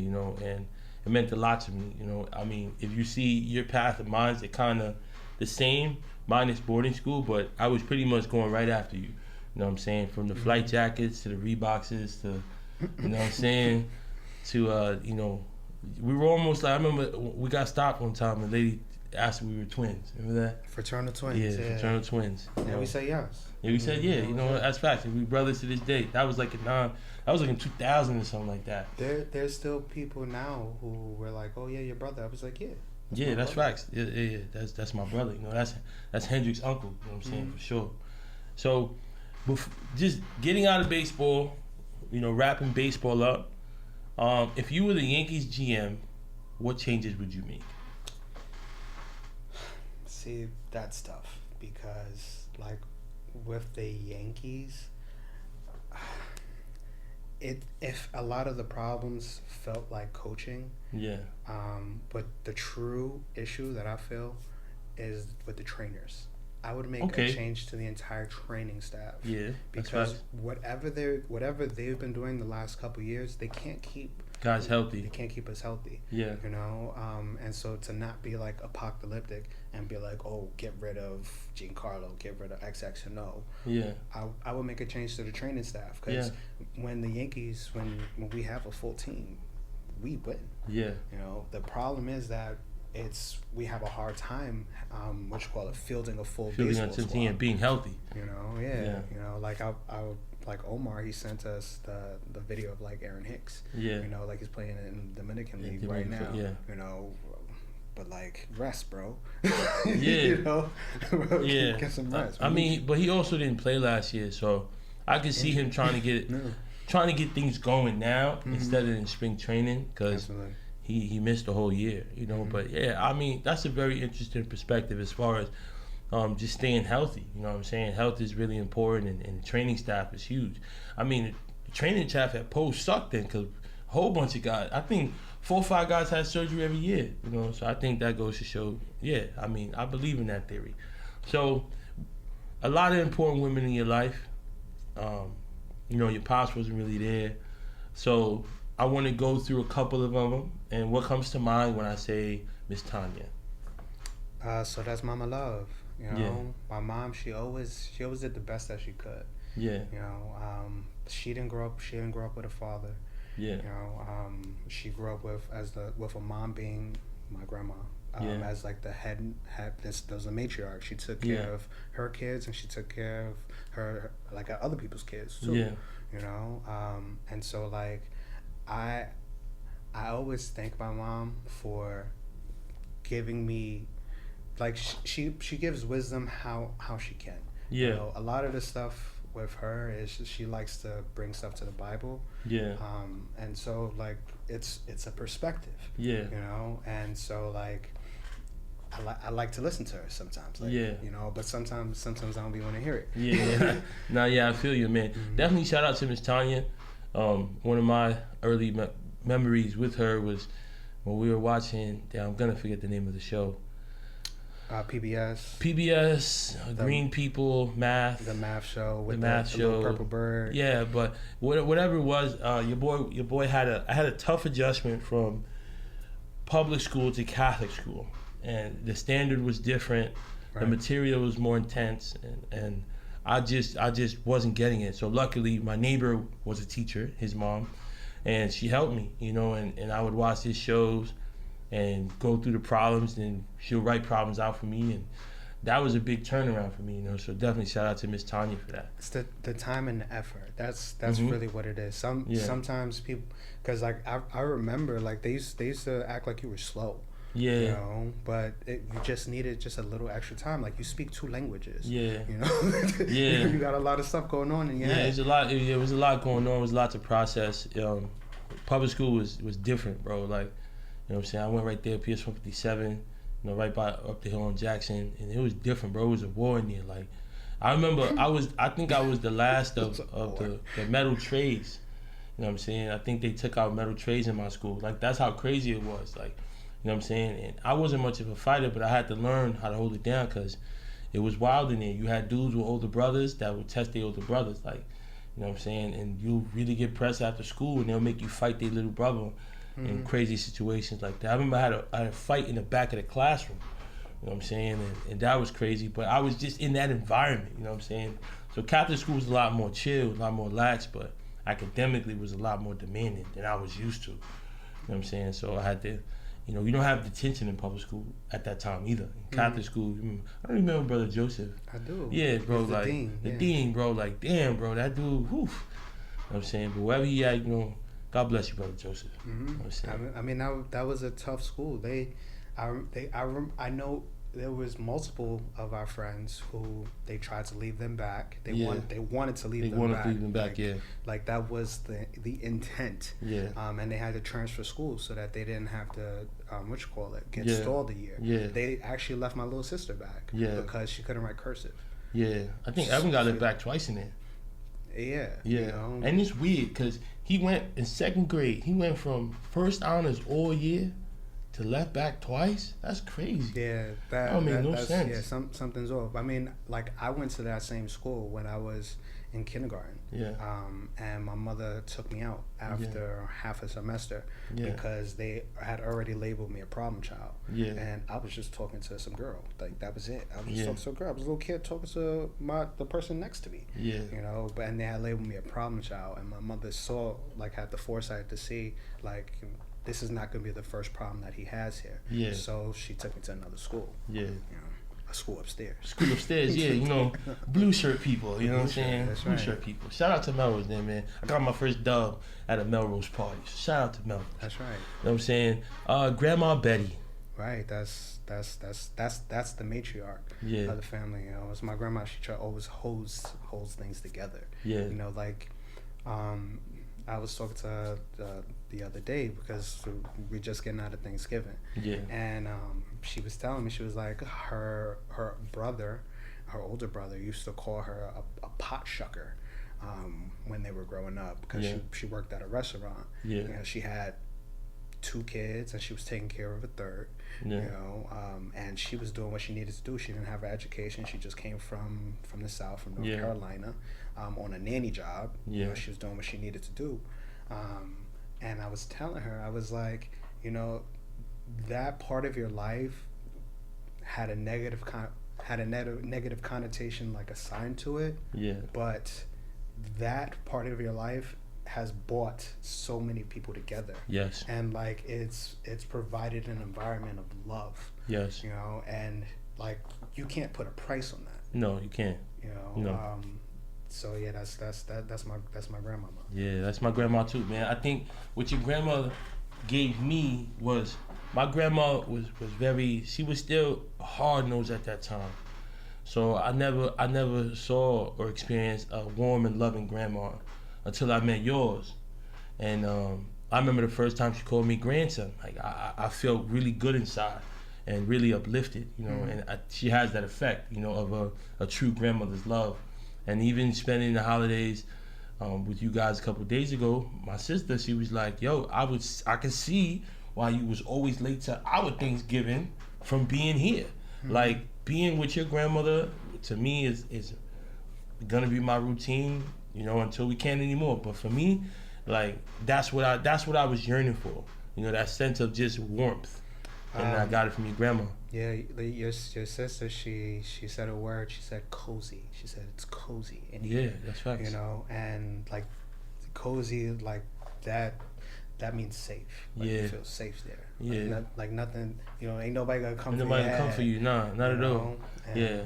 And it meant a lot to me. I mean, if you see your path and mine's, they're kind of the same. Minus boarding school, but I was pretty much going right after you. You know what I'm saying? From the flight jackets to the Reeboks to, you know what I'm saying? To, we were almost like, I remember we got stopped one time and a lady asked if we were twins. Remember that? Fraternal twins. Yeah, fraternal twins. And we said yes. Yeah, we said that's facts. We brothers to this day. That was like in 2000 or something like that. There's still people now who were like, oh yeah, your brother. I was like, yeah. That's facts. Yeah. That's my brother. That's Hendrix's uncle. You know what I'm saying? For sure. So, just getting out of baseball, wrapping baseball up. If you were the Yankees GM, what changes would you make? See, that's tough because, like, with the Yankees, if a lot of the problems felt like coaching. But the true issue that I feel is with the trainers. I would make a change to the entire training staff. Because whatever they've been doing the last couple of years, they can't keep God's healthy. He can't keep us healthy. Yeah. You know, and so to not be like apocalyptic and be like, oh, get rid of Giancarlo, get rid of XX, no. Yeah. I would make a change to the training staff, because when the Yankees, when we have a full team, we win. Yeah. You know, the problem is that we have a hard time, fielding a full baseball squad. And being healthy. You know, you know, like I like Omar, he sent us the video of like Aaron Hicks. Yeah. You know, like he's playing in the Dominican League right now. Yeah. You know, but like rest, bro. Yeah. You know, bro, yeah. get some rest. I mean, but he also didn't play last year, so I could see him trying to get things going now instead of in spring training, because he missed the whole year. You know, but yeah, I mean, that's a very interesting perspective as far as just staying healthy. You know what I'm saying? Health is really important, and training staff is huge. I mean, the training staff at Post sucked then, because a whole bunch of guys, I think 4 or 5 guys had surgery every year. You know, so I think that goes to show, I mean, I believe in that theory. So, a lot of important women in your life. You know, your pops wasn't really there. So, I want to go through a couple of them, and what comes to mind when I say Miss Tanya? So that's Mama Love. You know, my mom, she always did the best that she could. Yeah. You know, she didn't grow up with a father. Yeah. You know, she grew up with a mom being my grandma. As like the head, there was a matriarch. She took care of her kids, and she took care of her like other people's kids too. Yeah. You know, and so like, I always thank my mom for giving me, like, she gives wisdom how she can. Yeah. You know, a lot of the stuff with her is she likes to bring stuff to the Bible. Yeah. And so like it's a perspective. Yeah. You know, and so like I like to listen to her sometimes. Like, you know, but sometimes I don't be want to hear it. Yeah. I feel you, man. Definitely shout out to Miss Tanya. One of my early memories with her was when we were watching, I'm gonna forget the name of the show. PBS, Green People, Math. The math show with the Purple Bird. Yeah, but whatever it was, your boy had a tough adjustment from public school to Catholic school, and the standard was different. Right. The material was more intense, and I just wasn't getting it. So luckily, my neighbor was a teacher, his mom, and she helped me, you know, and I would watch his shows and go through the problems, and she'll write problems out for me, and that was a big turnaround for me, you know. So definitely shout out to Miss Tanya for that. It's the time and the effort. That's really what it is. Sometimes people, because like I remember like they used to act like you were slow. Yeah. You know, but you just needed just a little extra time. Like you speak 2 languages. Yeah. You know. Yeah. You got a lot of stuff going on in your head. It's a lot. It was a lot going on. It was a lot to process. Public school was different, bro. Like, you know what I'm saying? I went right there, PS 157, you know, right by up the hill on Jackson, and it was different, bro. It was a war in there. Like, I remember I think I was the last of the metal trays. You know what I'm saying? I think they took out metal trays in my school. Like, that's how crazy it was. Like, you know what I'm saying? And I wasn't much of a fighter, but I had to learn how to hold it down, because it was wild in there. You had dudes with older brothers that would test their older brothers, like, you know what I'm saying? And you'll really get pressed after school, and they'll make you fight their little brother in crazy situations like that. I remember I had a fight in the back of the classroom, you know what I'm saying? And that was crazy, but I was just in that environment, you know what I'm saying? So Catholic school was a lot more chill, a lot more lax, but academically was a lot more demanding than I was used to, you know what I'm saying? So I had to, you know, you don't have detention in public school at that time either. In Catholic school, I don't remember Brother Joseph. I do. Yeah, bro, the like, dean, the dean, bro, like, damn, bro, that dude, whew. You know what I'm saying? But wherever he at, you know, God bless you, Brother Joseph. You know what I'm saying? I mean, that was a tough school. I know there was multiple of our friends who they tried to leave them back. They wanted to leave them back. Like that was the intent. Yeah. And they had to transfer schools so that they didn't have to get stalled a year. Yeah. They actually left my little sister back. Yeah. Because she couldn't write cursive. Yeah. I think Evan got it back twice in there. Yeah. Yeah. You know? And it's weird because he went in 2nd grade. He went from first honors all year to left back twice? That's crazy. Yeah, that don't make no that's, sense. Yeah, something's off. I mean, like I went to that same school when I was in kindergarten. Yeah. And my mother took me out after half a semester because they had already labeled me a problem child. Yeah. And I was just talking to some girl. Like that was it. I was just talking to a girl. I was a little kid talking to the person next to me. Yeah. You know, and they had labeled me a problem child, and my mother had the foresight to see this is not going to be the first problem that he has here. Yeah. So she took me to another school. Yeah. You know, a school upstairs. School upstairs, yeah. You know, blue shirt people. You know what I'm saying? That's blue right. shirt people. Shout out to Melrose, then, man. I got my first dub at a Melrose party. Shout out to Melrose. That's right. You know what I'm saying? Grandma Betty. Right. That's the matriarch of the family. You know, it's my grandma. She always holds things together. Yeah. You know, like, I was talking to her the other day because we're just getting out of Thanksgiving. Yeah. And she was telling me, she was like, her brother, her older brother, used to call her a pot shucker when they were growing up because she worked at a restaurant. Yeah. You know, she had 2 kids and she was taking care of a third. Yeah. You know, and she was doing what she needed to do. She didn't have an education. She just came from the South, from North Carolina, on a nanny job. Yeah. You know, she was doing what she needed to do. And I was telling her, I was like, you know, that part of your life had a negative connotation like assigned to it. Yeah. But that part of your life has brought so many people together. Yes. And like it's provided an environment of love. Yes. You know, and like you can't put a price on that. No, you can't. You know. No. So yeah, that's my grandmama. Yeah, that's my grandma too, man. I think what your grandmother gave me was, my grandma was very, she was still hard nosed at that time. So I never saw or experienced a warm and loving grandma until I met yours. And I remember the first time she called me grandson. Like I felt really good inside and really uplifted, you know. Mm-hmm. And she has that effect, you know, of a true grandmother's love. And even spending the holidays with you guys a couple of days ago, my sister, she was like, yo, I could see why you was always late to our Thanksgiving from being here. Mm-hmm. Like being with your grandmother to me is gonna be my routine, you know, until we can't anymore. But for me, like that's what I was yearning for. You know, that sense of just warmth. And I got it from your grandma. Yeah, your sister, she said a word. She said cozy. She said it's cozy in here. Yeah, that's facts. You know, and like cozy, like that means safe. Like you feel safe there. Yeah. Like nothing. You know, ain't nobody gonna come. Ain't nobody come for you. Nah, not at all. Yeah.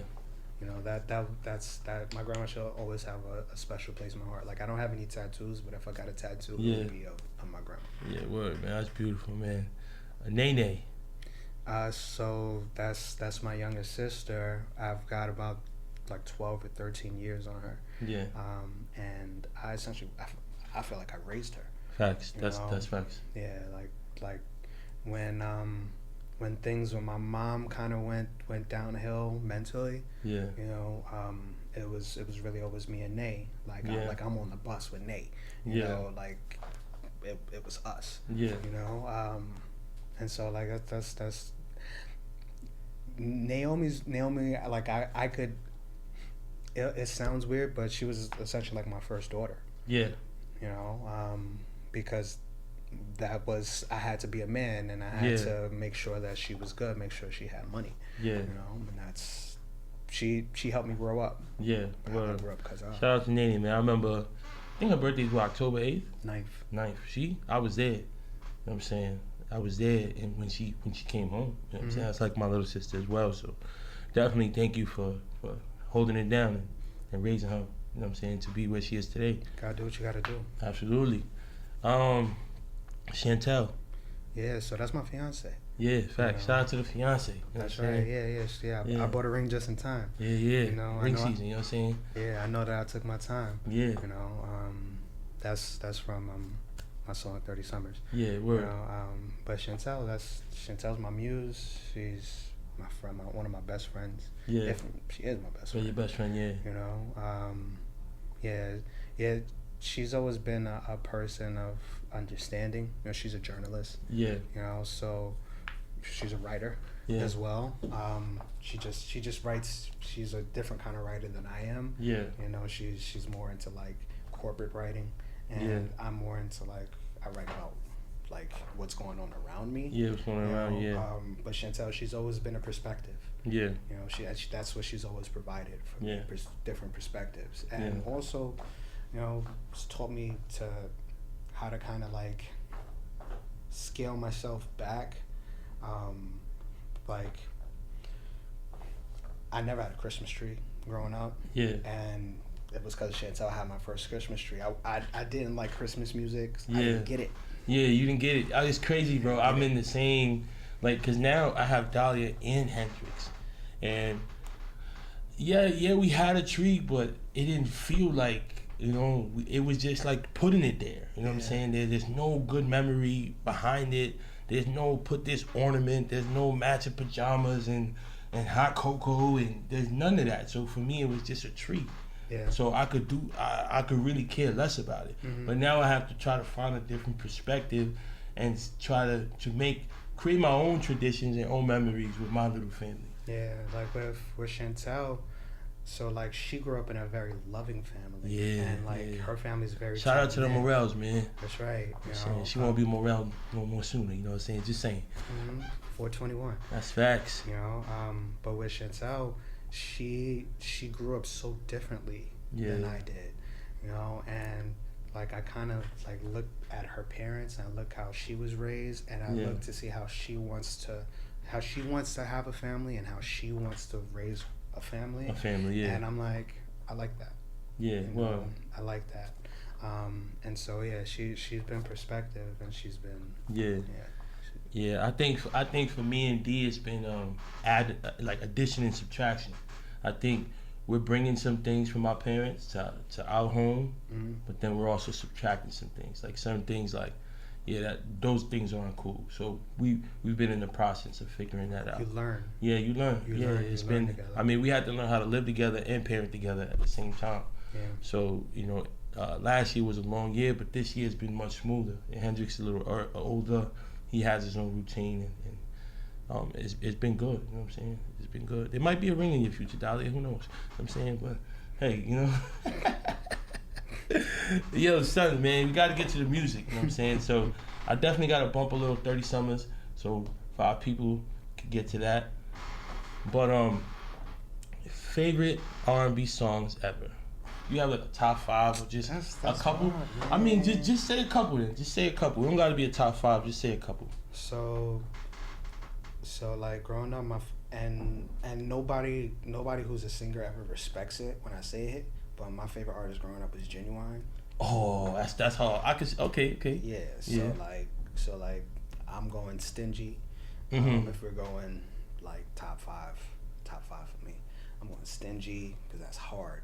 You know, that's my grandma shall always have a special place in my heart. Like I don't have any tattoos, but if I got a tattoo, it would be of my grandma. Yeah, word, man. That's beautiful, man. Nene. So that's my younger sister. I've got about like 12 or 13 years on her. Yeah. And I essentially I feel like I raised her. Facts. That's facts. Yeah, like when my mom kind of went downhill mentally. Yeah. You know, it was really always me and Nay. Like I'm on the bus with Nay. You know, like it was us. Yeah. You know, and so like that's Naomi. Like I could. It sounds weird, but she was essentially like my first daughter. Yeah. You know, because that was, I had to be a man and I had to make sure that she was good, make sure she had money. Yeah. You know, and that's she helped me grow up. Yeah. Well, I grew up because shout out to Nene, man. I remember, I think her birthday was October 8th. 9th. I was there. You know what I'm saying? I was there, and when she came home, you know what I'm saying? That's like my little sister as well. So definitely thank you for holding it down and raising her, you know what I'm saying, to be where she is today. Gotta do what you gotta do. Absolutely. Chantel. Yeah, so that's my fiance. Yeah, facts. Shout out to the fiance. That's right. Yeah. I bought a ring just in time. Yeah. You know, ring season. You know what I'm saying? Yeah, I know that I took my time. Yeah. You know, that's from my song 30 Summers. Yeah, word. You know, but Chantel's my muse. She's my friend, one of my best friends. Yeah. If she is my best friend. Your best friend, yeah. You know, yeah. She's always been a person of understanding. You know, she's a journalist. Yeah. You know, so she's a writer as well. She just writes. She's a different kind of writer than I am. Yeah. You know, she's more into like corporate writing, and I'm more into like I write about like what's going on around me. Yeah, what's going on around you. But Chantel, she's always been a perspective. Yeah. You know, that's what she's always provided for me, different perspectives, and also, you know, it's taught me to how to kind of like scale myself back. Like I never had a Christmas tree growing up. Yeah. And it was because Chantel had my first Christmas tree. I didn't like Christmas music. Yeah. I didn't get it. Yeah, you didn't get it. It's crazy, bro. I'm in the same, like, because now I have Dahlia and Hendrix. And yeah, we had a tree, but it didn't feel like, you know, it was just like putting it there. You know what I'm saying? There's no good memory behind it. There's no put this ornament. There's no matching pajamas and hot cocoa, and there's none of that. So for me, it was just a tree. Yeah. So I could really care less about it. Mm-hmm. But now I have to try to find a different perspective and try to create my own traditions and own memories with my little family. Yeah, like with Chantel, so like she grew up in a very loving family. Yeah. And like her family's very shout out to the Morels, man. That's right. You know, she won't be Morel no more sooner, you know what I'm saying? Just saying. 421. That's facts. You know, but with Chantel, she grew up so differently than I did, you know, and like I kind of like look at her parents and I look how she was raised, and I look to see how she wants to have a family and how she wants to raise a family. And I'm like, I like that. Yeah, well, I like that. And so she's been perspective, and she's been Yeah, I think for me and D, it's been addition and subtraction. I think we're bringing some things from our parents to our home, but then we're also subtracting some things. Like certain things, like those things aren't cool. So we've been in the process of figuring that out. You learn. Yeah, you learn. It's been. Together. I mean, we had to learn how to live together and parent together at the same time. Yeah. So you know, last year was a long year, but this year's been much smoother. And Hendrix is a little older. He has his own routine, and it's been good. You know what I'm saying? It's been good. There might be a ring in your future, Dahlia. Who knows? You know what I'm saying, but hey, you know. Yo, son, man, we got to get to the music. You know what I'm saying? So I definitely got to bump a little 30 Summers, so 5 people could get to that. But favorite R&B songs ever? You have like a top 5 or just a couple? Hard, I mean, just say a couple then. Just say a couple. It don't got to be a top 5. Just say a couple. So like growing up, and nobody who's a singer ever respects it when I say it. But my favorite artist growing up was Genuine. Oh, that's hard. I could. Okay. Yeah. So like I'm going Stingy. If we're going like top five for me, I'm going Stingy because that's hard.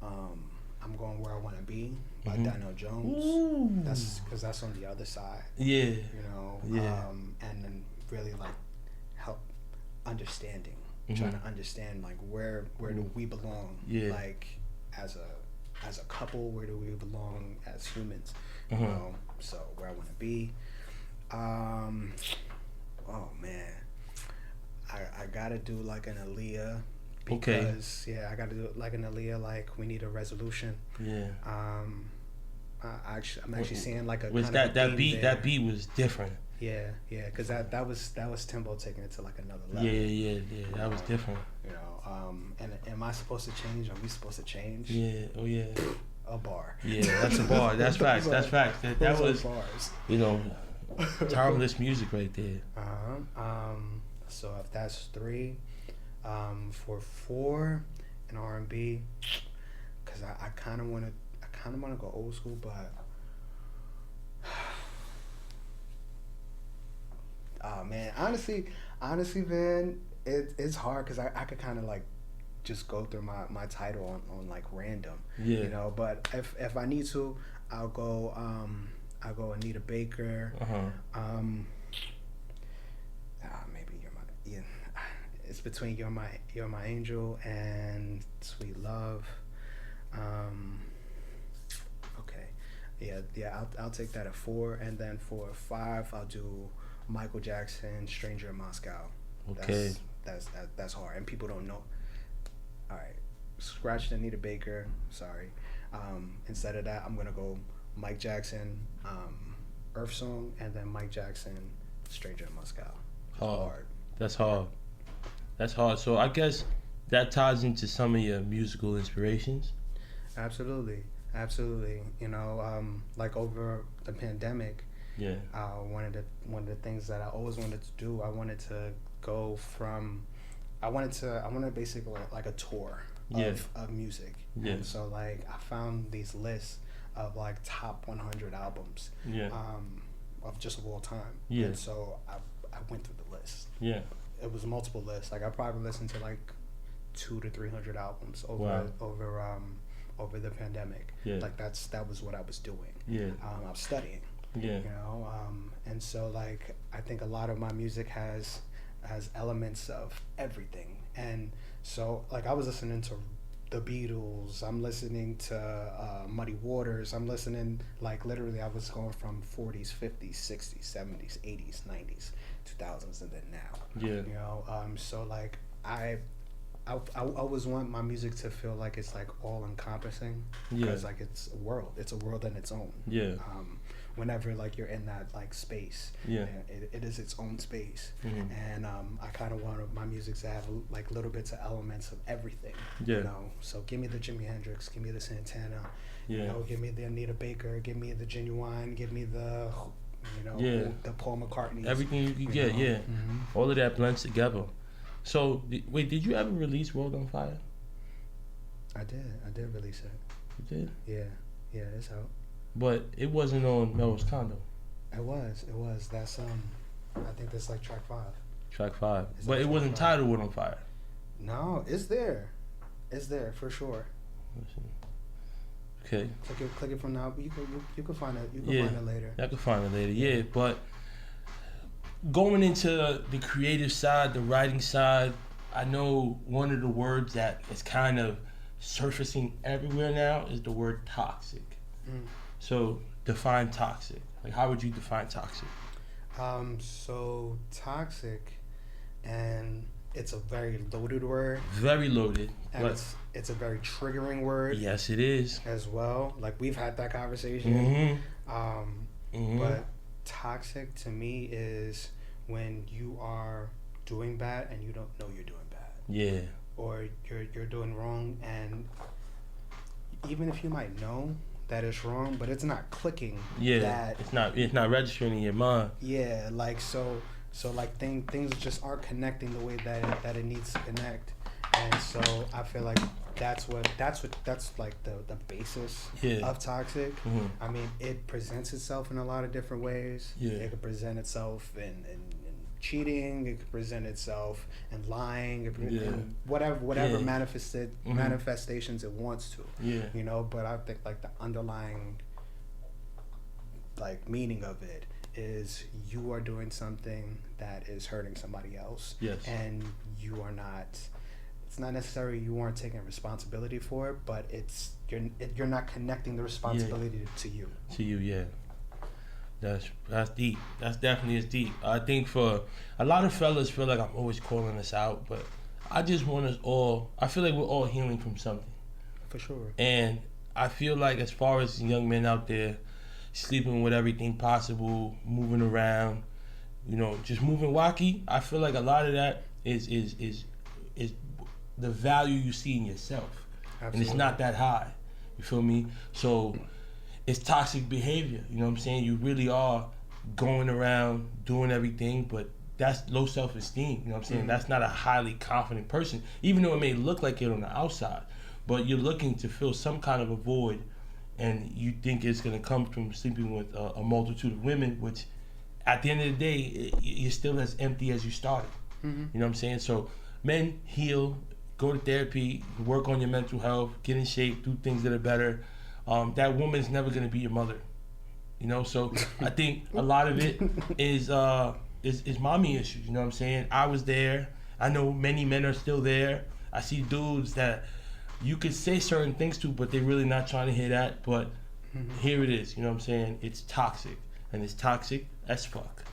I'm going Where I Want to Be by Daniel Jones. Ooh. That's because that's on the other side. Yeah. You know. Yeah. And then really like help understanding, trying to understand like where do we belong? Yeah. Like as a couple, where do we belong as humans? You know. So Where I Want to Be. Oh man, I gotta do like an Aaliyah. Because I got to do it like an Aaliyah, like We Need a Resolution. Yeah. I'm actually seeing like a was kind that of that beat there. that beat was different. Yeah, because that was Timbo taking it to like another level. Yeah. That was different. You know, and am I supposed to change? Are we supposed to change? Yeah. Oh yeah. A bar. Yeah, that's a bar. That's facts. That's facts. That was bars. You know, timeless music right there. So if that's 3. For 4 in R&B, because I kind of want to go old school, but oh man, honestly man, it's hard because I could kind of like just go through my title on like random, you know, but if I need to, I'll go Anita Baker, maybe it's between You're My Angel and Sweet Love. Okay. Yeah, I'll take that at 4, and then for 5 I'll do Michael Jackson, Stranger in Moscow. Okay. That's hard, and people don't know. All right, scratch the Anita Baker. Sorry. Instead of that, I'm gonna go Mike Jackson, Earth Song, and then Mike Jackson, Stranger in Moscow. Hard. That's hard. That's hard. So I guess that ties into some of your musical inspirations. Absolutely. You know, like over the pandemic, Yeah. one of the things that I always wanted to do, I wanted to basically like a tour of music. Yeah. And so like I found these lists of like top 100 albums. Yeah. Of just of all time. Yeah. And so I went through the list. Yeah. It was multiple lists. Like I probably listened to like 200 to 300 albums over the pandemic. Yeah. Like that was what I was doing. Yeah. I was studying. Yeah. You know, and so like I think a lot of my music has elements of everything. And so like I was listening to the Beatles, I'm listening to Muddy Waters, I'm listening, like literally I was going from 40s, 50s, 60s, 70s, 80s, 90s, 2000s, and then now. Yeah. You know, so like I always want my music to feel like it's like all encompassing. Yeah. Because like it's a world in its own. Yeah. Whenever like you're in that like space, Yeah. it is its own space. Mm-hmm. And I kind of want my music to have like little bits of elements of everything. Yeah. You know, so give me the Jimi Hendrix, give me the Santana, Yeah. you know, give me the Anita Baker, give me the Genuine, give me the, you know, Yeah. the Paul McCartney. Everything you could get, yeah. Mm-hmm. All of that blends together. So, wait, did you ever release World on Fire? I did release it. You did? Yeah, it's out. But it wasn't on Melrose Condo. It was. That's I think that's like track 5. Track 5. It's But on it track wasn't 5. titled World on Fire. No, it's there. It's there for sure. Okay. Click it from now. You can find it. You can Yeah. find it later. I could find it later, yeah. But going into the creative side, the writing side, I know one of the words that is kind of surfacing everywhere now is the word toxic. Mm. So define toxic. Like, how would you define toxic? So toxic, and it's a very loaded word. Very loaded. And But it's a very triggering word. yes, it is. As well. Like we've had that conversation. Mm-hmm. But toxic to me is when you are doing bad and you don't know you're doing bad. Yeah. Or you're doing wrong, and even if you might know that it's wrong, but it's not clicking. Yeah. That, It's not registering in your mind. yeah, like so like things just aren't connecting the way that it needs to connect. And so I feel like that's like the basis Yeah. of toxic. Mm-hmm. I mean, it presents itself in a lot of different ways. Yeah. It could present itself in cheating. It could present itself in lying. In whatever Yeah. manifestations it wants to. Yeah. You know, but I think like the underlying like meaning of it is you are doing something that is hurting somebody else. Yes. And you are not. It's not necessarily you aren't taking responsibility for it, but you're not connecting the responsibility to you. To you, yeah. That's deep. That's definitely is deep. I think for a lot of fellas feel like I'm always calling us out, but I just want us all. I feel like we're all healing from something. For sure. And I feel like as far as young men out there sleeping with everything possible, moving around, you know, just moving wacky, I feel like a lot of that is the value you see in yourself. Absolutely. And it's not that high. You feel me? So it's toxic behavior. You know what I'm saying? You really are going around doing everything, but that's low self-esteem. You know what I'm saying? Mm-hmm. That's not a highly confident person, even though it may look like it on the outside. But you're looking to fill some kind of a void, and you think it's going to come from sleeping with a multitude of women, which at the end of the day, you're still as empty as you started. Mm-hmm. You know what I'm saying? So men heal, go to therapy, work on your mental health, get in shape, do things that are better. That woman's never going to be your mother. You know, so I think a lot of it is mommy issues. You know what I'm saying? I was there. I know many men are still there. I see dudes that you could say certain things to, but they're really not trying to hear that. But here it is. You know what I'm saying? It's toxic, and it's toxic as fuck.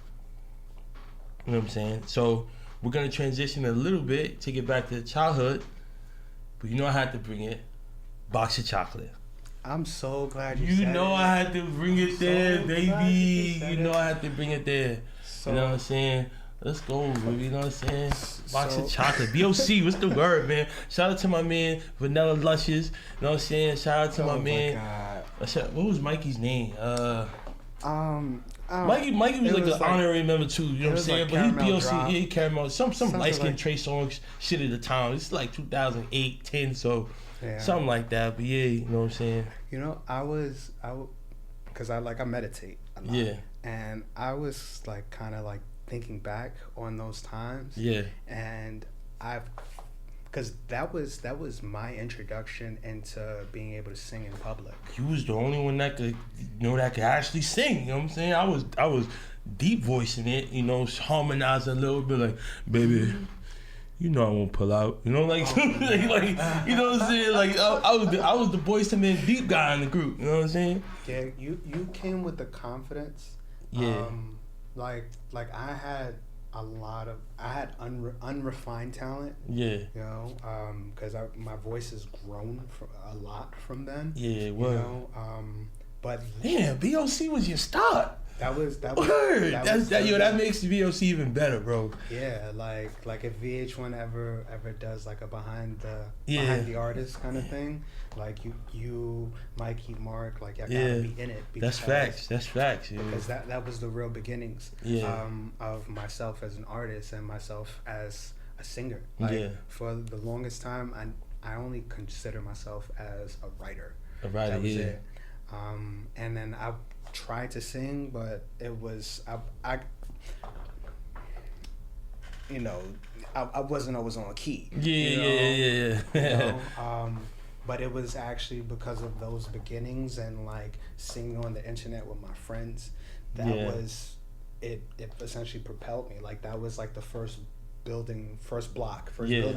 You know what I'm saying? So we're gonna transition a little bit to get back to childhood, but you know I had to bring it. Box of chocolate. I'm so glad you said know it. I had to bring it there, baby. You know I had to bring it there. So, you know what I'm saying? Let's go, baby. You know what I'm saying? Box of chocolate. BOC, what's the word, man? Shout out to my man, Vanilla Luscious. You know what I'm saying? Shout out to my man. God. What was Mikey's name? Mikey was like an honorary member too, you know what I'm saying? But he BOC, yeah, Caramel, some light skin Trey Songz shit at the time. It's like 2008, 10, so something like that. But yeah, you know what I'm saying? You know, I because I meditate a lot. Yeah. And I was like kind of like thinking back on those times. Yeah. And because that was my introduction into being able to sing in public. You was the only one that could, actually sing. You know what I'm saying? I was deep voicing it, harmonizing a little bit, like, baby, you know I won't pull out. You know, like, like you know what I'm saying? Like I was the Boyz II Men deep guy in the group. You know what I'm saying? Yeah, you came with the confidence. Yeah. Like I had unrefined talent. Yeah. You know, because my voice has grown a lot from then. Yeah, well. You know, but damn, BOC was your start. That was word. That makes BOC even better, bro. Yeah, like if VH1 ever does like a behind the artist kind of thing, like you Mikey, Mark, like y'all gotta be in it. That's facts. Yeah. Because that was the real beginnings of myself as an artist and myself as a singer. Like for the longest time, I only consider myself as a writer. That was it. And then I tried to sing, but it was I wasn't always on key. Yeah. But it was actually because of those beginnings and like singing on the internet with my friends that was it essentially propelled me. Like that was like the first building block. Yeah.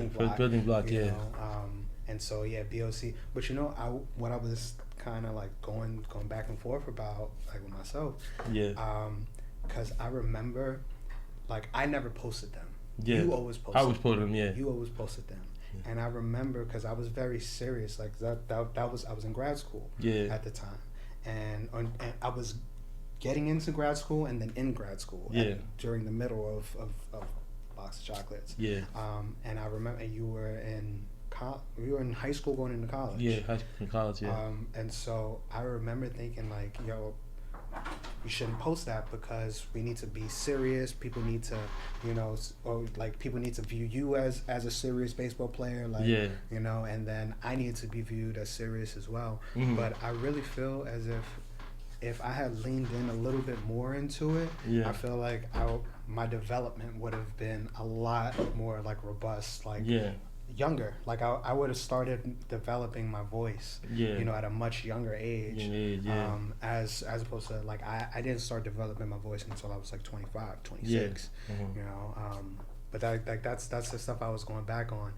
And so BOC. But what I was kind of like going back and forth about like with myself. Yeah. Because I remember, like I never posted them. Yeah. You always posted. I always posted them. Yeah. You always posted them. Yeah. And I remember because I was very serious. Like that was I was in grad school. Yeah. At the time, and I was getting into grad school and then in grad school. Yeah. During the middle of Box of Chocolates. Yeah. And I remember you were in. We were in high school going into college. Yeah, high school and college, yeah. And so I remember thinking like, yo, you shouldn't post that because we need to be serious. People need to, or like people need to view you as a serious baseball player. Like, and then I need to be viewed as serious as well. Mm-hmm. But I really feel as if I had leaned in a little bit more into it, I feel like my development would have been a lot more like robust. Like, younger, like I would have started developing my voice, at a much younger age, as opposed to like I didn't start developing my voice until I was like 25, 26, but that's the stuff I was going back on,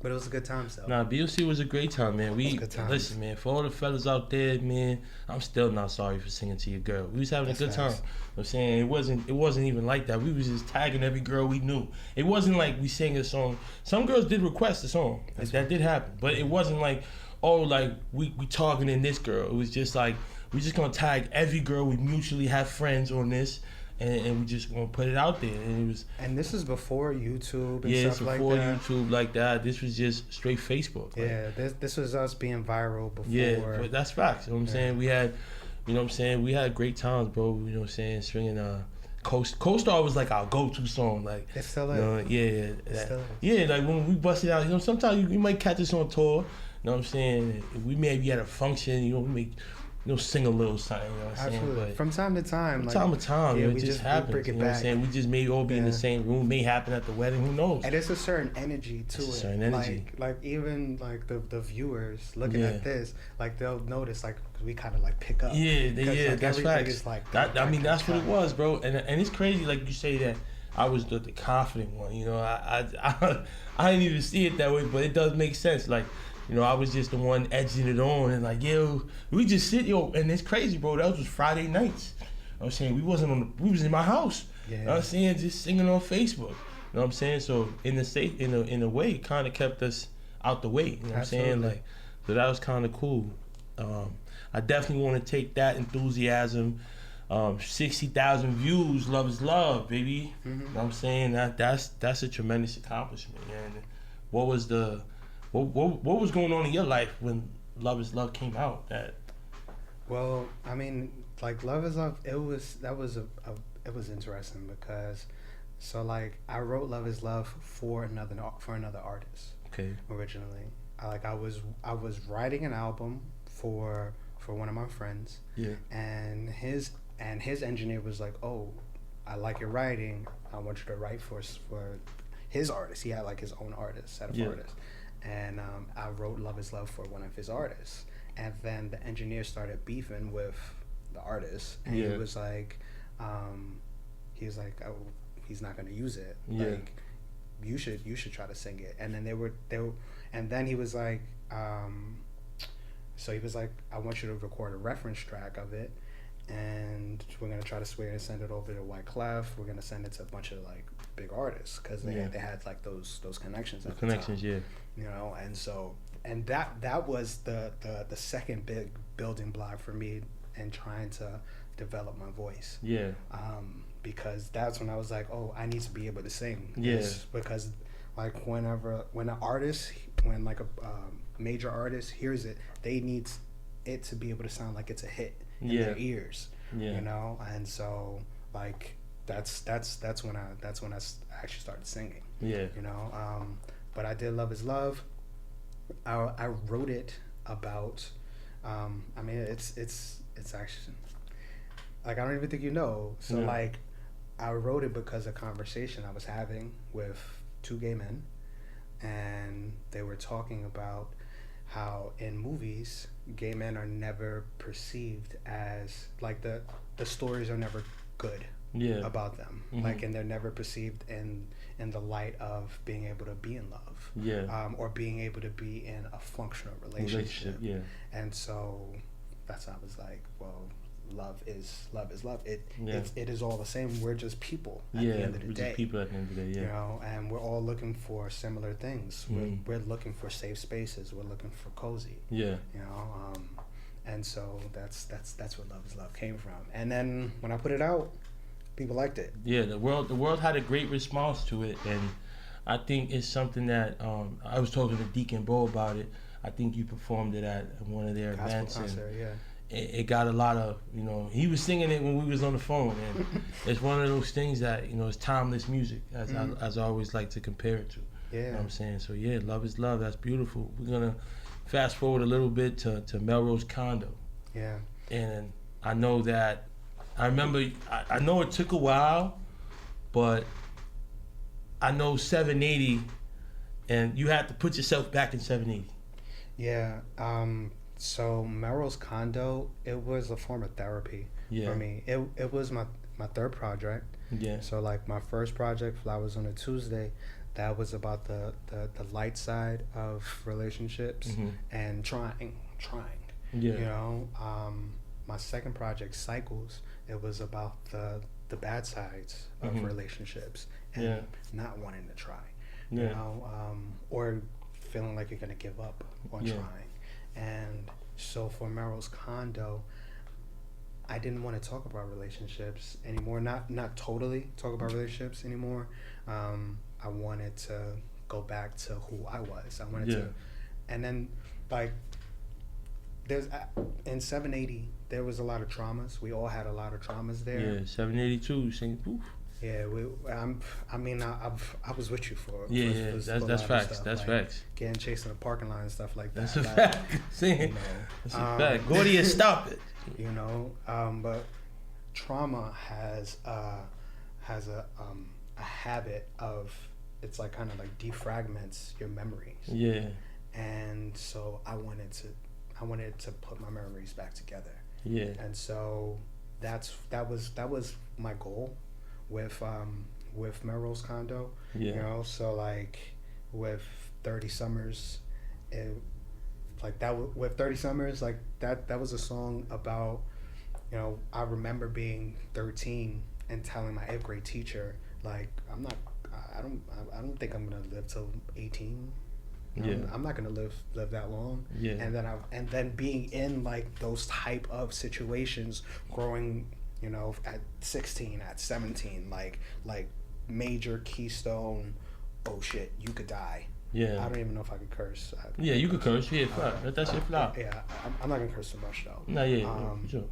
but it was a good time, so. Nah, BOC was a great time, man. Listen, man, for all the fellas out there, man, I'm still not sorry for singing to your girl. We was having a good time. I'm saying it wasn't even like that. We was just tagging every girl we knew. It wasn't like we sang a song. Some girls did request a song. That did happen. But it wasn't like, we targeting this girl. It was just like, we just gonna tag every girl we mutually have friends on this. And we just gonna put it out there, and it was. And this is before YouTube and stuff like that. Yeah, before YouTube like that. This was just straight Facebook. Yeah, this was us being viral before. Yeah, but that's facts. You know what I'm saying? We had, we had great times, bro. You know what I'm saying? Swinging Co-Star was like our go-to song. Like it's still is. Like when we busted out, sometimes you might catch us on tour. You know what I'm saying? We maybe at a function, we make. Sing a little something, you know what I'm saying? But from time to time. It just happens. You know what I'm saying? We just may all be in the same room. It may happen at the wedding. Who knows? And it's a certain energy to it. Certain energy. Like even like the viewers looking at this, like they'll notice like we kind of like pick up. That's facts. That's what it was, bro. And it's crazy, like you say that I was the confident one. I didn't even see it that way, but it does make sense. Like. I was just the one edging it on and like, we just sit, and it's crazy, bro. That was Friday nights. I'm saying we was in my house. Yeah. You know what I'm saying, just singing on Facebook. You know what I'm saying? So in a way, it kind of kept us out the way. You know what I'm saying? Like, so that was kind of cool. I definitely want to take that enthusiasm. 60,000 views, love is love, baby. You know what I'm saying? That's a tremendous accomplishment. And what was going on in your life when Love is Love came out? Well, I mean, like Love is Love, it was interesting because, so like I wrote Love is Love for another artist. Okay. Originally, I was writing an album for one of my friends. Yeah. And his engineer was like, "Oh, I like your writing. I want you to write for his artist." He had like his own set of artists, and I wrote Love is Love for one of his artists. And then the engineer started beefing with the artist, and he was like, "Oh, he's not gonna use it. Like, you should try to sing it." And then and then he was like, so he was like, "I want you to record a reference track of it, and we're gonna try to swear and send it over to Wyclef. We're gonna send it to a bunch of like big artists because they had like those connections at the time, you know." And so that was the second big building block for me in trying to develop my voice. Yeah. Because that's when I was like, "Oh, I need to be able to sing." Yeah. Because like when a major artist hears it, they need it to be able to sound like it's a hit in their ears. You know, and so like that's when I actually started singing. Yeah. You know, but I did Love is Love. I wrote it about. I mean, it's actually like I don't even think you know. So like, I wrote it because of a conversation I was having with two gay men, and they were talking about how in movies gay men are never perceived as like the stories are never good about them, like, and they're never perceived in the light of being able to be in love, or being able to be in a functional relationship. And so that's how I was like, well, love is love. It is all the same. We're just people at the end of the day. Just people at the end of the day. You know, and we're all looking for similar things. We're looking for safe spaces. We're looking for cozy. Yeah. You know, and so that's where Love is Love came from. And then when I put it out, people liked it. Yeah, the world had a great response to it, and I think it's something that I was talking to Deacon Bo about it. I think you performed it at one of their events. Concert, it got a lot of, you know, he was singing it when we was on the phone, and it's one of those things that, you know, it's timeless music, as I always like to compare it to. Yeah. You know what I'm saying? So yeah, Love is Love, that's beautiful. We're gonna fast forward a little bit to Melrose Condo. Yeah. And I know that, I remember, I know it took a while, but I know 780, and you had to put yourself back in 780. Yeah. So Melrose Condo, it was a form of therapy for me. It was my third project. Yeah. So like my first project, Flowers on a Tuesday, that was about the light side of relationships and trying. Yeah. You know, my second project, Cycles, it was about the bad sides of relationships and not wanting to try. You know, or feeling like you're gonna give up on trying. And so for Melrose Condo, I didn't want to talk about relationships anymore. Not totally talk about relationships anymore. I wanted to go back to who I was. I wanted to, and then like there's in 780 there was a lot of traumas. We all had a lot of traumas there. Yeah, 782 saying poof. Yeah, I was with you for that's facts. That's like facts. Getting chased in the parking lot and stuff like that. That's a fact. You know, that's a fact. Gordy, stop it. You know, but trauma has a habit of, it's like kind of like defragments your memories. Yeah. And so I wanted to put my memories back together. Yeah. And so that was my goal with Melrose Condo. Yeah. You know, so like with 30 Summers, with 30 Summers, like that was a song about you know, I remember being 13 and telling my 8th grade teacher, like, I don't think I'm gonna live till 18. Yeah. I'm not gonna live that long. Yeah. And then being in like those type of situations, growing, you know, at 16, at 17, like major keystone. Oh shit, you could die. Yeah. I don't even know if I could curse. Yeah, you could curse. Yeah, flat. That's your flop. Yeah, I'm not gonna curse too much though. No, yeah, sure.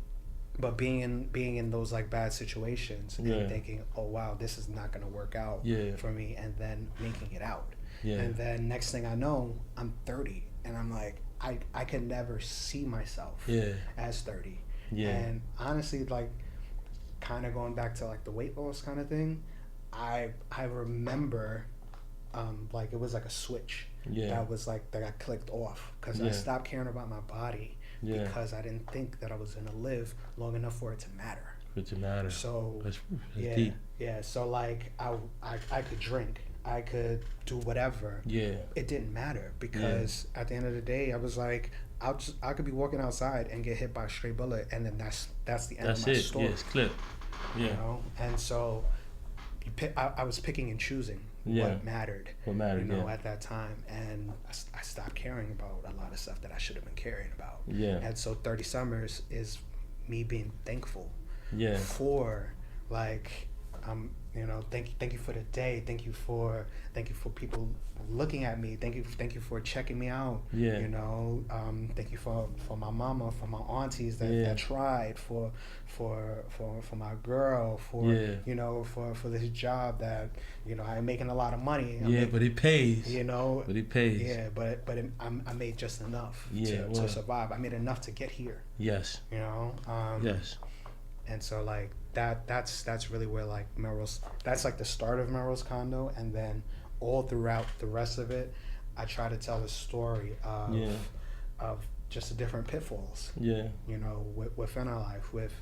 But being in those like bad situations and thinking, oh wow, this is not gonna work out for me, and then making it out. Yeah. And then next thing I know, I'm 30, and I'm like, I can never see myself as 30. Yeah. And honestly, like, kind of going back to like the weight loss kind of thing, I remember, like it was like a switch that was like that got clicked off because I stopped caring about my body because I didn't think that I was gonna live long enough for it to matter. So that's deep. Yeah. So like I could drink. I could do whatever. Yeah. It didn't matter because at the end of the day, I was like, I could be walking outside and get hit by a stray bullet, and then that's the end of my story. Yeah, it's clip. Yeah. You know, and so I was picking and choosing what mattered. You know, at that time, and I stopped caring about a lot of stuff that I should have been caring about. Yeah. And so 30 Summers is me being thankful. Yeah. For like. You know, thank you for the day. Thank you for people looking at me. Thank you for checking me out. Yeah. You know, thank you for my mama, for my aunties that tried, for my girl, for you know, for this job that, you know, I'm making a lot of money. But it pays. You know. But it pays. Yeah, but I made just enough to survive. I made enough to get here. Yes. You know. Yes. And so like that's really where like Melrose, that's like the start of Melrose Condo, and then all throughout the rest of it, I try to tell the story of just the different pitfalls. Yeah. You know, within our life, with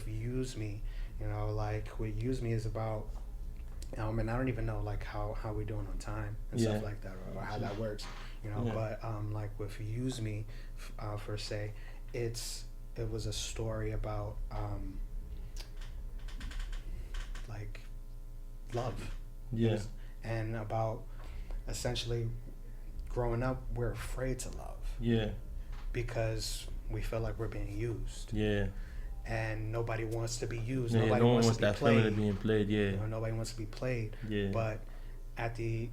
Use Me, you know, like what Use Me is about. And I don't even know like how we're doing on time and stuff like that, or how that works, you know. But like with Use Me, per se, it was a story about like love. Yeah. And about essentially growing up, we're afraid to love. Yeah. Because we feel like we're being used. Yeah. And nobody wants to be used. Yeah, nobody no one wants to be that played. feeling of being played. Yeah. You know, nobody wants to be played. Yeah. But at the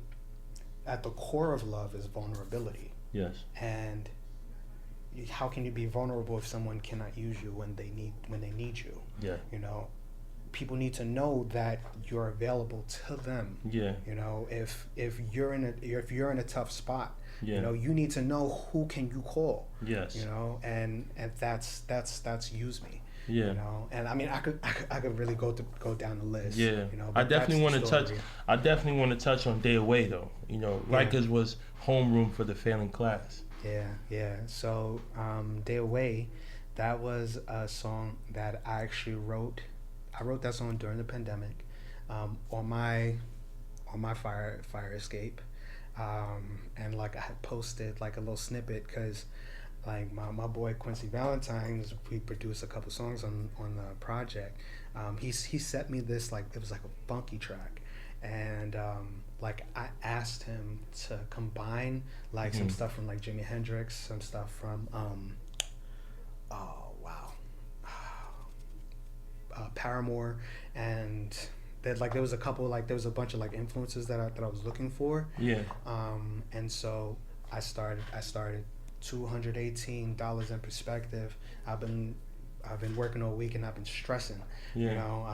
core of love is vulnerability. Yes. And how can you be vulnerable if someone cannot use you when they need you? Yeah. You know, people need to know that you're available to them. Yeah. You know, if you're in a tough spot, you know, you need to know who can you call. Yes. You know, and that's Use Me. Yeah. You know, and I mean, I could really go down the list. Yeah. You know, I definitely want to touch on Day Away though. You know, Rikers was homeroom for the failing class. Yeah. So, Day Away, that was a song that I actually wrote. I wrote that song during the pandemic, on my fire escape, and like I had posted like a little snippet because, like my boy Quincy Valentine's, we produced a couple songs on the project. He sent me this, like it was like a funky track, and like I asked him to combine like some stuff from like Jimi Hendrix, some stuff from Paramore, and there was a bunch of like influences that I was looking for. Yeah. And so I started $218 in perspective. I've been working all week and I've been stressing. Yeah. You know,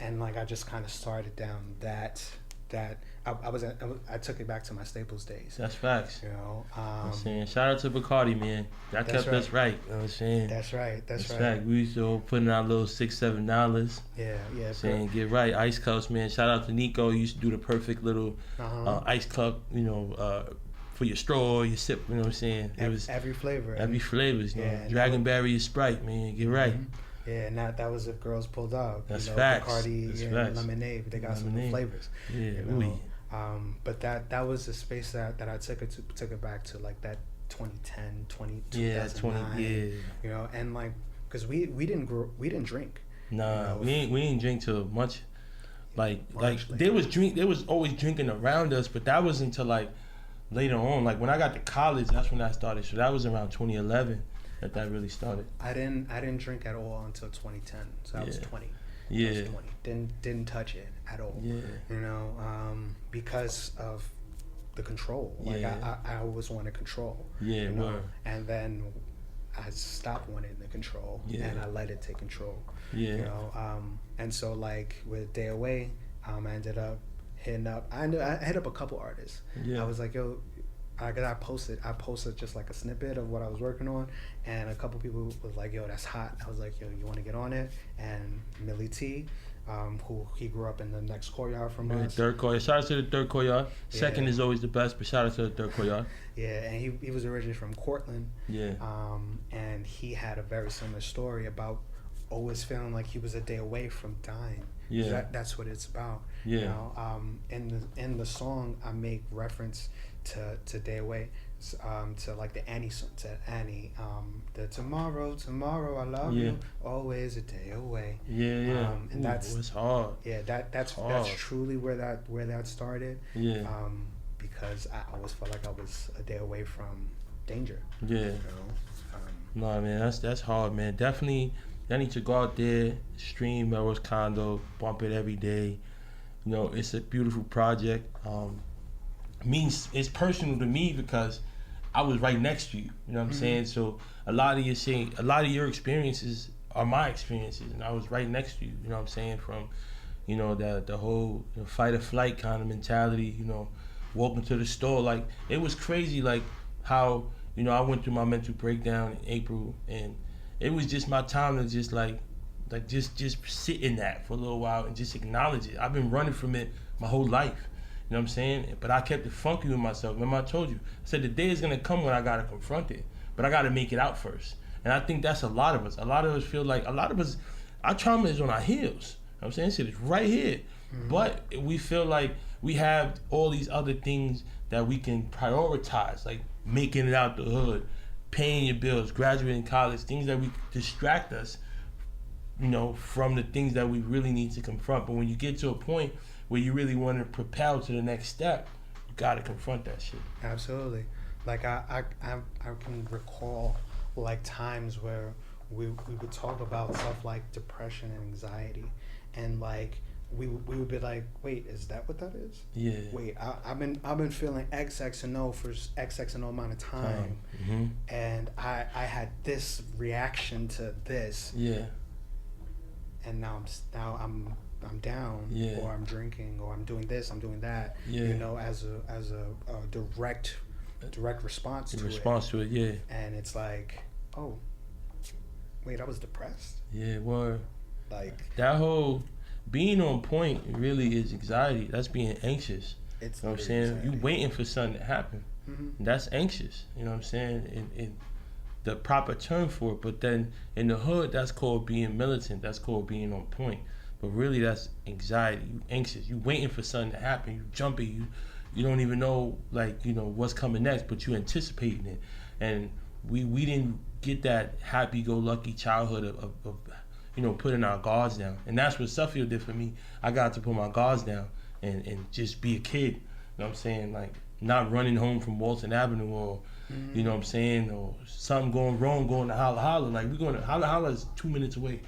and like I just kind of started down that I took it back to my Staples days. That's facts. You know, I'm saying shout out to Bacardi, man. That kept us right. You know what I'm saying? That's right. Fact. We used to put in our little $6-7. Yeah. Saying get right. Ice cups, man. Shout out to Nico. He used to do the perfect little ice cup. You know, for your straw, your sip. You know what I'm saying? It was every flavor. Every flavors. You know, Dragonberry, Sprite, man. Get right. Yeah, and that was if girls pulled out. That's facts. Bacardi, lemonade. They got some new flavors. Yeah, you know? But that was the space that I took it back to, like that 2010, 2009. You know, and like because we didn't drink. Nah, we ain't drink till much. Like there was always drinking around us, but that was until like later on. Like when I got to college, that's when I started. So that was around 2011 that really started. I didn't drink at all until 2010. So I was 20. Yeah. I was 20. Didn't touch it at all. Yeah. You know, because of the control. Like I always wanted control. Yeah. You know? And then I stopped wanting the control, and I let it take control. Yeah. You know, and so like with Day Away, I ended up hitting up. I hit up a couple artists. Yeah. I was like, yo, I posted just like a snippet of what I was working on, and a couple people was like, yo, that's hot. I was like, yo, you want to get on it? And Millie T, who he grew up in the next courtyard from us. Third courtyard. Shout out to the third courtyard. Second is always the best, but shout out to the third courtyard. Yeah, and he was originally from Cortland. Yeah. And he had a very similar story about always feeling like he was a day away from dying. Yeah. That's what it's about. Yeah. You know, in the song, I make reference to Day Away, to like the Annie song, to Annie, the tomorrow I love you, always a day away. Yeah. And it's hard. Yeah, that's truly where that started. Yeah. Because I always felt like I was a day away from danger. Yeah. You know? No, man, that's hard, man. Definitely, I need to go out there, stream Melrose Condo, bump it every day. You know, it's a beautiful project. It's personal to me because I was right next to you. You know what I'm saying? So a lot of your experiences are my experiences, and I was right next to you. You know what I'm saying? From, you know, the whole fight or flight kind of mentality. You know, walking to the store, like it was crazy. Like how, you know, I went through my mental breakdown in April, and it was just my time to just just sit in that for a little while and just acknowledge it. I've been running from it my whole life. You know what I'm saying? But I kept it funky with myself. Remember I told you? I said the day is going to come when I got to confront it. But I got to make it out first. And I think that's a lot of us. A lot of us feel like, our trauma is on our heels. You know what I'm saying? Shit is right here. Mm-hmm. But we feel like we have all these other things that we can prioritize, like making it out the hood, paying your bills, graduating college, things that we distract us, you know, from the things that we really need to confront. But when you get to a point where you really want to propel to the next step, you gotta confront that shit. Absolutely. Like I can recall like times where we would talk about stuff like depression and anxiety, and like we would be like, wait, is that what that is? Yeah. Wait, I've been feeling X and O for X and O amount of time, and I had this reaction to this. Yeah. And now I'm down, or I'm drinking, or I'm doing this, I'm doing that. Yeah. You know, as a direct response to it. Response to it, yeah. And it's like, oh, wait, I was depressed. Yeah, well, like that whole being on point really is anxiety. That's being anxious. It's, you know what I'm saying? Anxiety. You waiting for something to happen. Mm-hmm. That's anxious. You know what I'm saying? And the proper term for it. But then in the hood, that's called being militant. That's called being on point. But really, that's anxiety. You anxious. You waiting for something to happen. You jumpy. You don't even know, like, you know, what's coming next, but you anticipating it. And we didn't get that happy-go-lucky childhood of you know, putting our guards down. And that's what Suffield did for me. I got to put my guards down and just be a kid. You know what I'm saying? Like, not running home from Walton Avenue or, you know what I'm saying, or something going wrong, going to Holla Holla. Like, we're going to Holla Holla is 2 minutes away.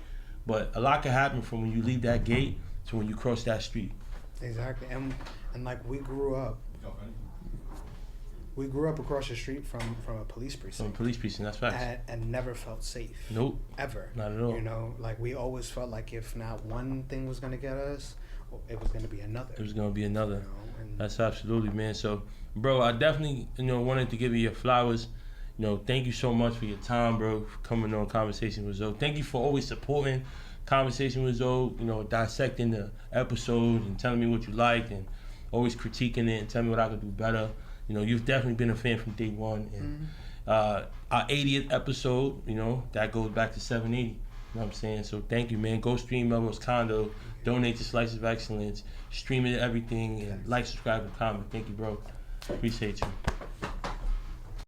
But a lot can happen from when you leave that gate to when you cross that street. Exactly. And like we grew up across the street from a police precinct. From a police precinct, that's facts. And never felt safe. Nope. Ever. Not at all. You know, like we always felt like if not one thing was going to get us, it was going to be another. It was going to be another. You know, and that's absolutely, man. So, bro, I definitely, you know, wanted to give you your flowers. You know, thank you so much for your time, bro, for coming on Conversation with Zoe. Thank you for always supporting Conversation with Zoe, you know, dissecting the episodes and telling me what you liked and always critiquing it and telling me what I could do better. You know, you've definitely been a fan from day one. And our 80th episode, you know, that goes back to 780. You know what I'm saying? So thank you, man. Go stream Melrose Condo. Donate to Slices of Excellence. Stream it, everything. And like, subscribe, and comment. Thank you, bro. Appreciate you.